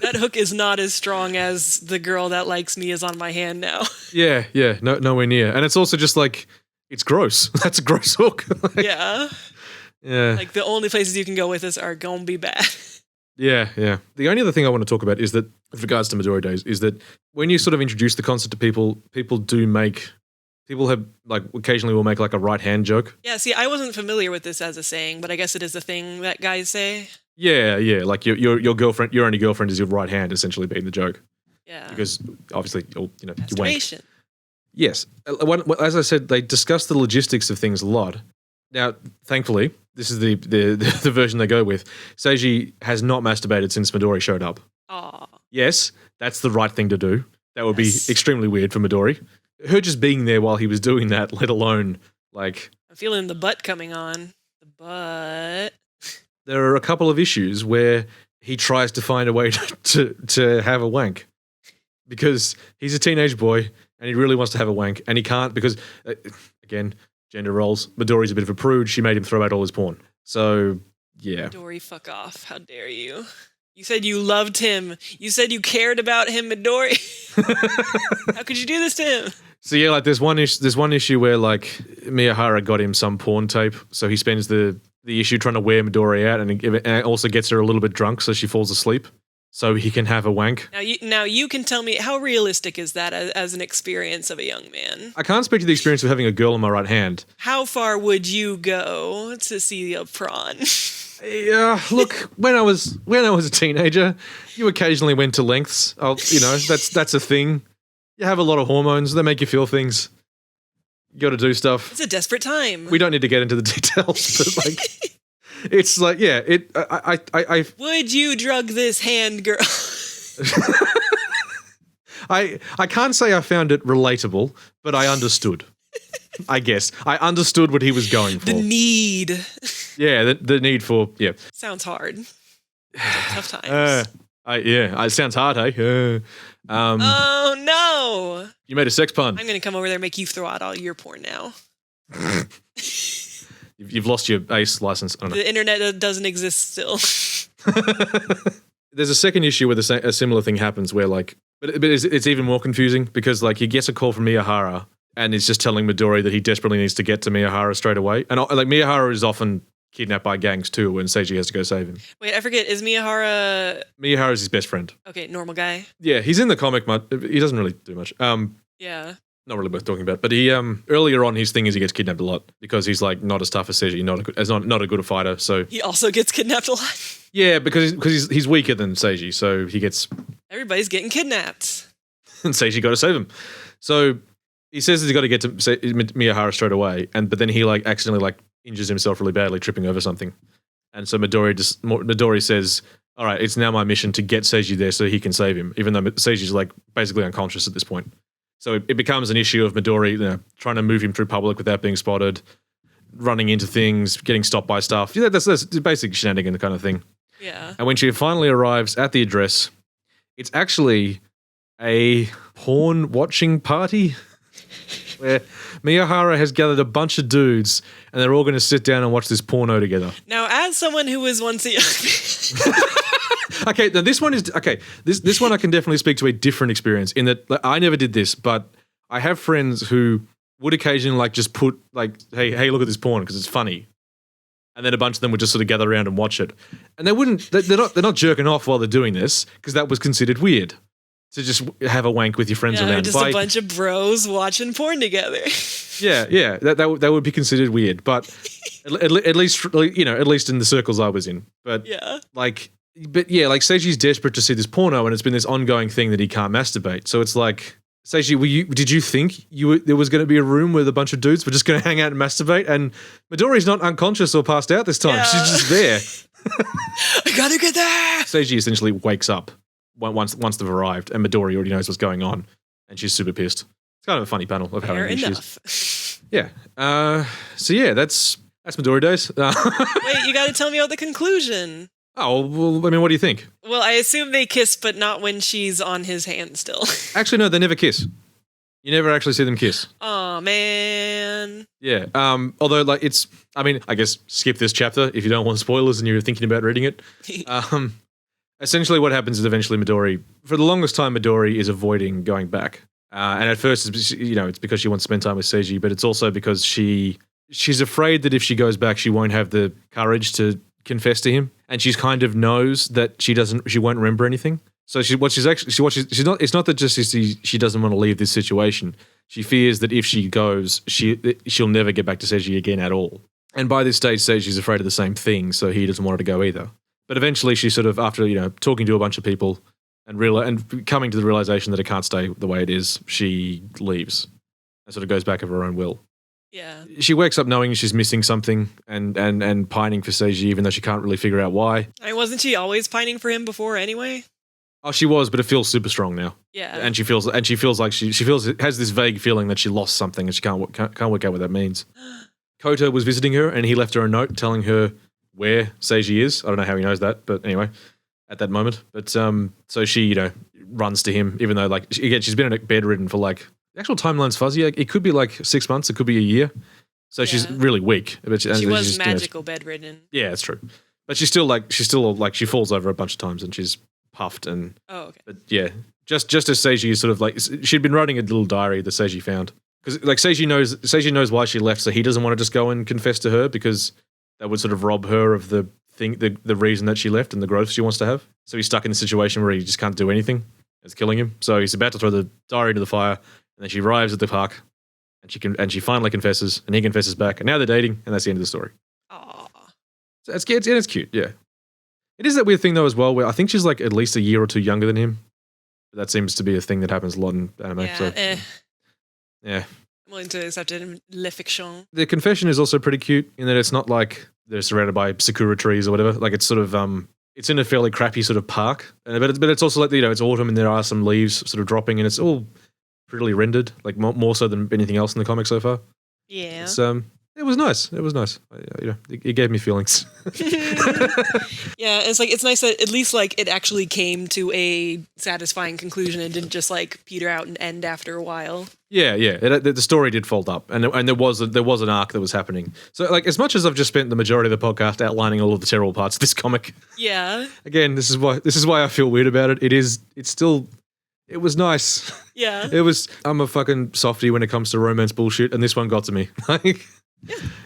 That hook is not as strong as the girl that likes me is on my hand now. Yeah, nowhere near. And it's also just like, it's gross. That's a gross hook. Like, yeah. Yeah. Like, the only places you can go with this are gonna be bad. Yeah. The only other thing I want to talk about is that, with regards to Midori Days, is that when you sort of introduce the concept to people have, like, occasionally will make, like, a right-hand joke. Yeah, see, I wasn't familiar with this as a saying, but I guess it is a thing that guys say. Yeah, like, your girlfriend, your only girlfriend is your right hand, essentially being the joke. Yeah. Because, obviously, you wank. Masturbation. Yes. As I said, they discuss the logistics of things a lot. Now, thankfully, this is the version they go with. Seiji has not masturbated since Midori showed up. Aw. Yes, that's the right thing to do. That would be extremely weird for Midori. Her just being there while he was doing that, let alone, like... I'm feeling the butt coming on. The butt. There are a couple of issues where he tries to find a way to have a wank. Because he's a teenage boy, and he really wants to have a wank, and he can't because, again, gender roles. Midori's a bit of a prude. She made him throw out all his porn. So, yeah. Midori, fuck off. How dare you? You said you loved him. You said you cared about him, Midori. How could you do this to him? So yeah, like there's one issue where like Miyahara got him some porn tape, so he spends the issue trying to wear Midori out, and it also gets her a little bit drunk, so she falls asleep. so he can have a wank. Now you can tell me, how realistic is that as an experience of a young man? I can't speak to the experience of having a girl in my right hand. How far would you go to see a prawn? Yeah, look, when I was a teenager, you occasionally went to lengths. That's a thing. You have a lot of hormones. They make you feel things. You got to do stuff. It's a desperate time. We don't need to get into the details, but like, it's like, yeah. I would you drug this hand, girl? I can't say I found it relatable, but I understood. I guess I understood what he was going for. The need. Yeah, the need for Sounds hard. Tough times. It sounds hard, hey. Oh no! You made a sex pun. I'm gonna come over there and make you throw out all your porn now. You've lost your ACE license. I don't know. The internet doesn't exist still. There's a second issue where a similar thing happens where like, but it's even more confusing because like he gets a call from Miyahara and is just telling Midori that he desperately needs to get to Miyahara straight away. And like Miyahara is often kidnapped by gangs too when Seiji has to go save him. Wait, I forget, is Miyahara... Miyahara's his best friend. Okay, normal guy. Yeah, he's in the comic, he doesn't really do much. Yeah. Not really worth talking about. But he earlier on his thing is he gets kidnapped a lot because he's like not as tough as Seiji, not a good a fighter. So he also gets kidnapped a lot. Yeah, because he's weaker than Seiji, so he gets... Everybody's getting kidnapped. And Seiji got to save him. So he says he's got to get to Miyahara straight away, but then he like accidentally like injures himself really badly, tripping over something. And so Midori says, all right, it's now my mission to get Seiji there so he can save him, even though Seiji's like basically unconscious at this point. So it becomes an issue of Midori trying to move him through public without being spotted, running into things, getting stopped by stuff. Yeah, that's basic shenanigan kind of thing. Yeah. And when she finally arrives at the address, it's actually a porn watching party where Miyahara has gathered a bunch of dudes and they're all going to sit down and watch this porno together. Now, as someone who was once a young Okay, now this one is... Okay, this one I can definitely speak to a different experience in that like, I never did this, but I have friends who would occasionally like just put like, hey, look at this porn because it's funny. And then a bunch of them would just sort of gather around and watch it. And they're not jerking off while they're doing this because that was considered weird. To just have a wank with your friends around. Just a bunch of bros watching porn together. Yeah, that would be considered weird, but at least in the circles I was in. But like Seiji's desperate to see this porno, and it's been this ongoing thing that he can't masturbate. So it's like, Seiji, did you think there was going to be a room where a bunch of dudes were just going to hang out and masturbate? And Midori's not unconscious or passed out this time. Yeah. She's just there. I gotta get there. Seiji essentially wakes up once they've arrived, and Midori already knows what's going on, and she's super pissed. It's kind of a funny panel of how angry she is. Yeah. So yeah, that's Midori Days. Wait, you got to tell me about the conclusion. Oh, well, I mean, what do you think? Well, I assume they kiss, but not when she's on his hand still. Actually, no, they never kiss. You never actually see them kiss. Oh man. Yeah. Although, like, I guess skip this chapter if you don't want spoilers and you're thinking about reading it. Essentially what happens is eventually Midori, for the longest time, Midori is avoiding going back. And at first, it's because she wants to spend time with Seiji, but it's also because she's afraid that if she goes back, she won't have the courage to confess to him. And she's kind of knows that she won't remember anything. So it's not that just she doesn't want to leave this situation. She fears that if she goes, she'll never get back to Seiji again at all. And by this stage, Seiji's afraid of the same thing, so he doesn't want her to go either. But eventually she sort of, after, talking to a bunch of people and coming to the realization that it can't stay the way it is, she leaves and sort of goes back of her own will. Yeah. She wakes up knowing she's missing something and pining for Seiji, even though she can't really figure out why. Wasn't she always pining for him before anyway? Oh, she was, but it feels super strong now. Yeah. And she feels like she has this vague feeling that she lost something and she can't work out what that means. Koto was visiting her and he left her a note telling her where Seiji is. I don't know how he knows that, but anyway, at that moment. But so she, runs to him, even though she's been bedridden for the actual timeline's fuzzy. It could be 6 months, it could be a year. So she's really weak. But she was magical bedridden. Yeah, it's true. But she falls over a bunch of times and she's puffed and. Oh, okay. But yeah, just as Seiji is sort of she'd been writing a little diary that Seiji found because Seiji knows why she left, so he doesn't want to just go and confess to her because that would sort of rob her of the the reason that she left and the growth she wants to have. So he's stuck in a situation where he just can't do anything. It's killing him. So he's about to throw the diary into the fire, and then she arrives at the park, and she finally confesses, and he confesses back, and now they're dating, and that's the end of the story. Aw. So it's cute, yeah. It is that weird thing though as well, where I think she's like at least a year or two younger than him. But that seems to be a thing that happens a lot in anime. Yeah, so I'm willing to accept it in Le Fiction. the confession is also pretty cute in that it's not like they're surrounded by sakura trees or whatever. Like it's sort of it's in a fairly crappy sort of park, but it's also like it's autumn and there are some leaves sort of dropping and it's all prettily rendered, like more so than anything else in the comic so far. Yeah. It's it was nice. It was nice. It gave me feelings. Yeah, it's nice that at least like it actually came to a satisfying conclusion and didn't just like peter out and end after a while. Yeah. The story did fold up, and there was an arc that was happening. So, like, as much as I've just spent the majority of the podcast outlining all of the terrible parts of this comic, Yeah. again, this is why I feel weird about it. It was nice. Yeah. I'm a fucking softie when it comes to romance bullshit, and this one got to me. Like,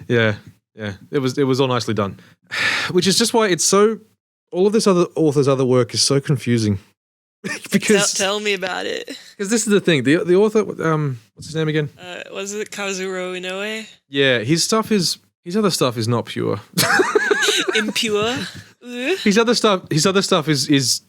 yeah. It was all nicely done, which is just why it's so. All of this other author's other work is so confusing. Because tell me about it. Because this is the thing. The author, what's his name again? Was it Kazuro Inoue? Yeah, his other stuff is not pure. Impure. His other stuff is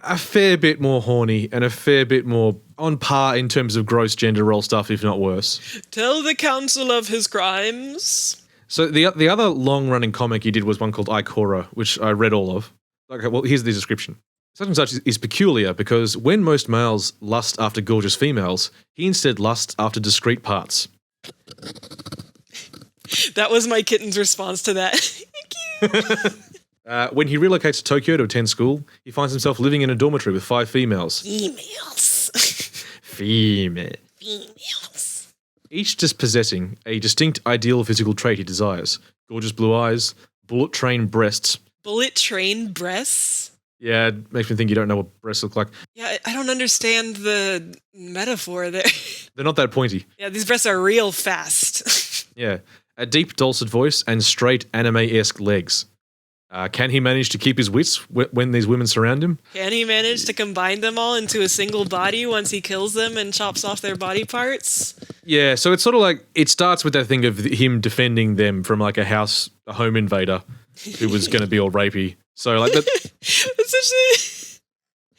a fair bit more horny and a fair bit more on par in terms of gross gender role stuff, if not worse. Tell the council of his crimes. So the other long-running comic he did was one called Ikora, which I read all of. Okay, well, here's the description. Such and such is peculiar because when most males lust after gorgeous females, he instead lusts after discrete parts. That was my kitten's response to that. Thank you. When he relocates to Tokyo to attend school, he finds himself living in a dormitory with 5 females. Females. Each just possessing a distinct ideal physical trait he desires. Gorgeous blue eyes, bullet train breasts. Bullet train breasts? Yeah, it makes me think you don't know what breasts look like. Yeah, I don't understand the metaphor there. They're not that pointy. Yeah, these breasts are real fast. Yeah. A deep, dulcet voice and straight anime-esque legs. Can he manage to keep his wits when these women surround him? Can he manage to combine them all into a single body once he kills them and chops off their body parts? Yeah, so it's sort of like, it starts with that thing of him defending them from like a home invader who was going to be all rapey. So like that.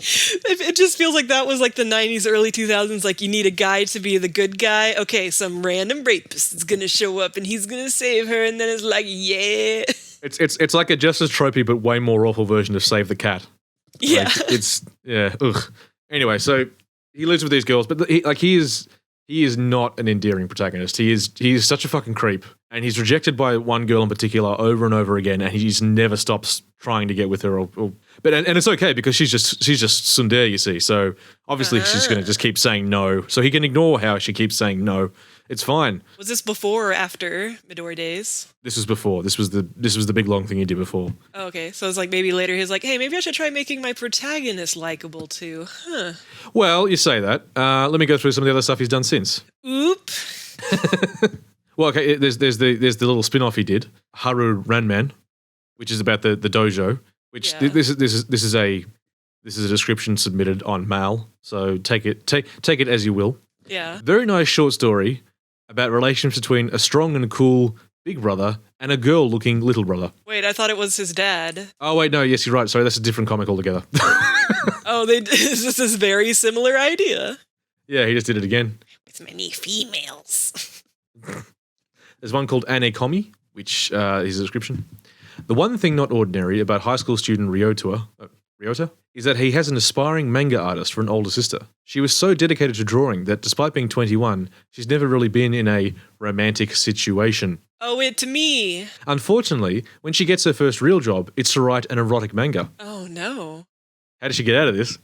It just feels like that was like the 90s, early 2000s. Like you need a guy to be the good guy. Okay, some random rapist is going to show up and he's going to save her. And then it's like, yeah. It's like a just as tropey but way more awful version of Save the Cat. Yeah. Like, ugh. Anyway, so he lives with these girls, but he is not an endearing protagonist. He is such a fucking creep, and he's rejected by one girl in particular over and over again, and he just never stops trying to get with her. But it's okay because she's just tsundere, you see. So obviously she's going to just keep saying no. So he can ignore how she keeps saying no. It's fine. Was this before or after Midori Days? This was before. This was the big long thing he did before. Oh, okay, so it's like maybe later he's like, hey, maybe I should try making my protagonist likable too. Huh. Well, you say that. Let me go through some of the other stuff he's done since. Oop. Well, okay. There's the little spin-off he did, Haru Ranman, which is about the dojo. Which this is a description submitted on Mal. So take it as you will. Yeah. Very nice short story about relationships between a strong and cool big brother and a girl-looking little brother. Wait, I thought it was his dad. Oh wait, no, yes, you're right. Sorry, that's a different comic altogether. Oh, this is very similar idea. Yeah, he just did it again. With many females. There's one called Anekomi, which is a description. The one thing not ordinary about high school student Ryota is that he has an aspiring manga artist for an older sister. She was so dedicated to drawing that despite being 21, she's never really been in a romantic situation. Oh, to me. Unfortunately, when she gets her first real job, it's to write an erotic manga. Oh, no. How does she get out of this?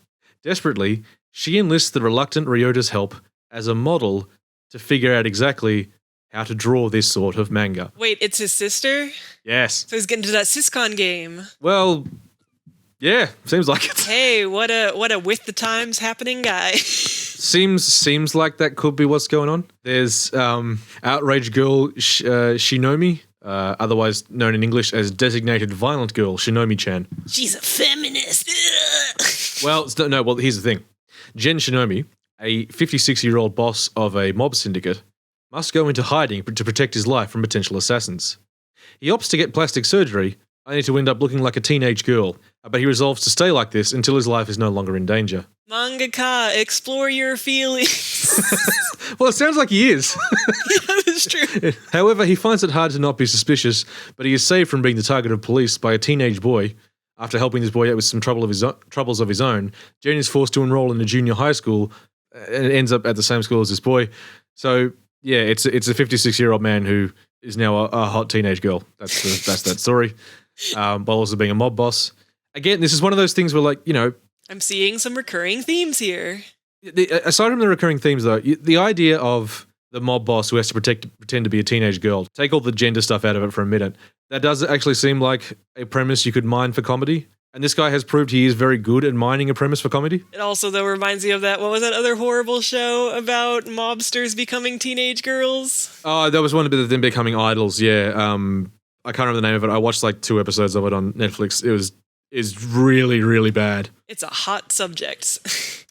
Desperately, she enlists the reluctant Ryota's help as a model to figure out exactly how to draw this sort of manga. Wait, it's his sister? Yes. So he's getting to that Syscon game. Well, yeah, seems like it. Hey, what a with the times happening guy. Seems like that could be what's going on. There's outrage girl Shinomi, otherwise known in English as Designated Violent Girl, Shinomi-chan. She's a feminist. Well, here's the thing. Gen Shinomi, a 56-year-old boss of a mob syndicate, must go into hiding to protect his life from potential assassins. He opts to get plastic surgery, only to end up looking like a teenage girl, but he resolves to stay like this until his life is no longer in danger. Mangaka, explore your feelings. Well, it sounds like he is. Yeah, that's true. However, he finds it hard to not be suspicious, but he is saved from being the target of police by a teenage boy. After helping this boy out with some troubles of his own, Jen is forced to enroll in a junior high school and ends up at the same school as this boy. So, yeah, it's a 56-year-old man who is now a hot teenage girl. That's that story. While also being a mob boss. Again, this is one of those things where, like, you know... I'm seeing some recurring themes here. Aside from the recurring themes, though, the idea of the mob boss who has to pretend to be a teenage girl, take all the gender stuff out of it for a minute, that does actually seem like a premise you could mine for comedy. And this guy has proved he is very good at mining a premise for comedy. It also, though, reminds me of that, what was that other horrible show about mobsters becoming teenage girls? Oh, that was one about them becoming idols, yeah. I can't remember the name of it. I watched like 2 episodes of it on Netflix. It's really, really bad. It's a hot subject.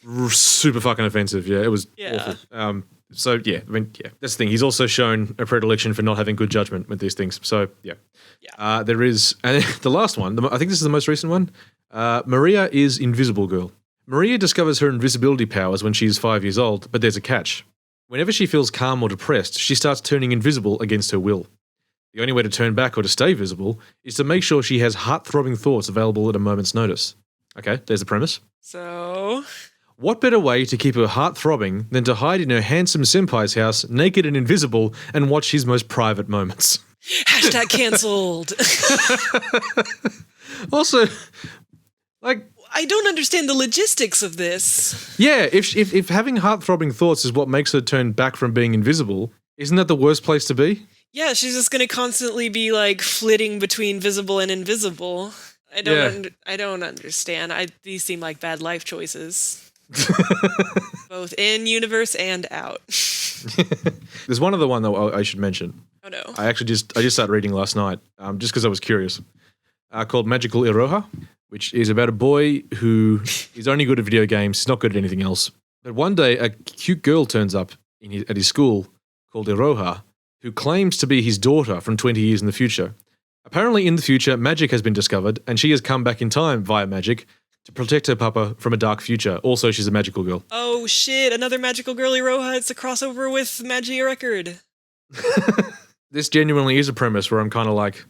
Super fucking offensive, yeah. It was awful. So, yeah, I mean, yeah, that's the thing. He's also shown a predilection for not having good judgment with these things. So, yeah. There is, and the last one, I think this is the most recent one. Maria is Invisible Girl. Maria discovers her invisibility powers when she is 5 years old, but there's a catch. Whenever she feels calm or depressed, she starts turning invisible against her will. The only way to turn back or to stay visible is to make sure she has heart-throbbing thoughts available at a moment's notice. Okay, there's the premise. So... What better way to keep her heart throbbing than to hide in her handsome senpai's house, naked and invisible, and watch his most private moments? Hashtag cancelled. Also, like... I don't understand the logistics of this. Yeah, if having heart-throbbing thoughts is what makes her turn back from being invisible, isn't that the worst place to be? Yeah, she's just going to constantly be, like, flitting between visible and invisible. I don't understand. These seem like bad life choices. Both in universe and out. There's one other one that I should mention. Oh no! I just started reading last night, just because I was curious. Called Magical Iroha, which is about a boy who is only good at video games. He's not good at anything else. But one day, a cute girl turns up at his school called Iroha, who claims to be his daughter from 20 years in the future. Apparently, in the future, magic has been discovered, and she has come back in time via magic to protect her papa from a dark future. Also, she's a magical girl. Oh shit, another magical girly Roha. It's a crossover with Magia Record. This genuinely is a premise where I'm kind of like,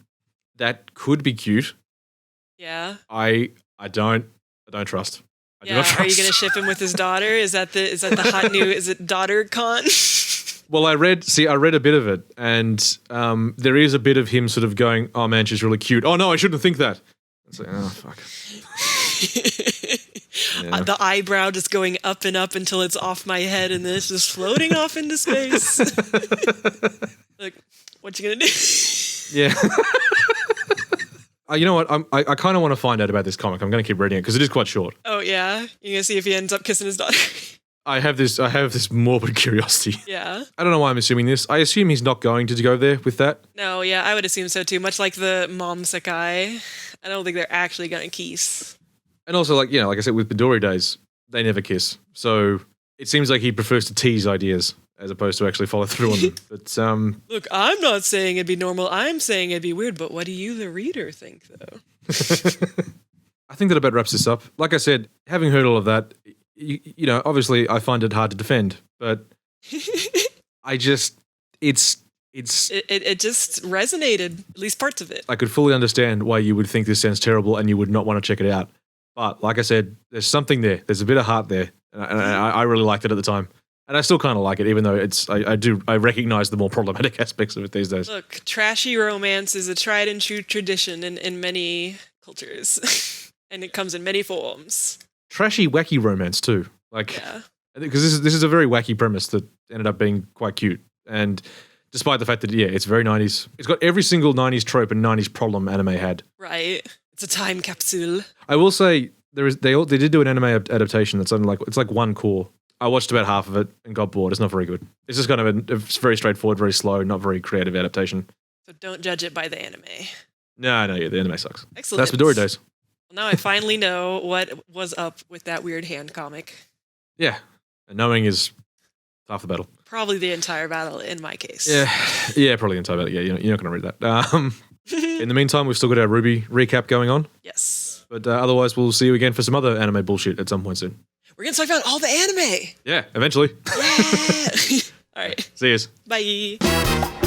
that could be cute. Yeah. I don't trust. I do not trust. Are you gonna ship him with his daughter? Is that the hot new, is it daughter con? Well, I read a bit of it, and there is a bit of him sort of going, oh man, she's really cute. Oh no, I shouldn't think that. It's like, oh fuck. Yeah. The eyebrow just going up and up until it's off my head, and then it's just floating off into space. Like, what you gonna do? Yeah. You know what? I kind of want to find out about this comic. I'm going to keep reading it because it is quite short. Oh yeah, you're gonna see if he ends up kissing his daughter. I have this morbid curiosity. Yeah. I don't know why I'm assuming this. I assume he's not going to go there with that. No, yeah, I would assume so too. Much like the mom Sakai, I don't think they're actually gonna kiss. And also, like I said, with Midori Days, they never kiss. So it seems like he prefers to tease ideas as opposed to actually follow through on them. But look, I'm not saying it'd be normal. I'm saying it'd be weird. But what do you, the reader, think though? I think that about wraps this up. Like I said, having heard all of that, you know, obviously I find it hard to defend, but it just resonated, at least parts of it. I could fully understand why you would think this sounds terrible and you would not want to check it out. But like I said, there's something there. There's a bit of heart there. And I really liked it at the time. And I still kind of like it, even though I recognize the more problematic aspects of it these days. Look, trashy romance is a tried and true tradition in many cultures. And it comes in many forms. Trashy, wacky romance too. Like, yeah. Because this is a very wacky premise that ended up being quite cute. And despite the fact that, yeah, it's very 90s. It's got every single 90s trope and 90s problem anime had. Right. It's a time capsule. I will say they did do an anime adaptation that's only it's like one core. I watched about half of it and got bored. It's not very good. It's just kind of a very straightforward, very slow, not very creative adaptation. So don't judge it by the anime. No, yeah, the anime sucks. Excellent. That's Midori Days. Well, now I finally know what was up with that weird hand comic. Yeah, and knowing is half the battle. Probably the entire battle in my case. Yeah, probably the entire battle. Yeah, you're not going to read that. In the meantime, we've still got our Ruby recap going on. Yes. But otherwise, we'll see you again for some other anime bullshit at some point soon. We're going to talk about all the anime. Yeah, eventually. Yeah. All right. See yous. Bye.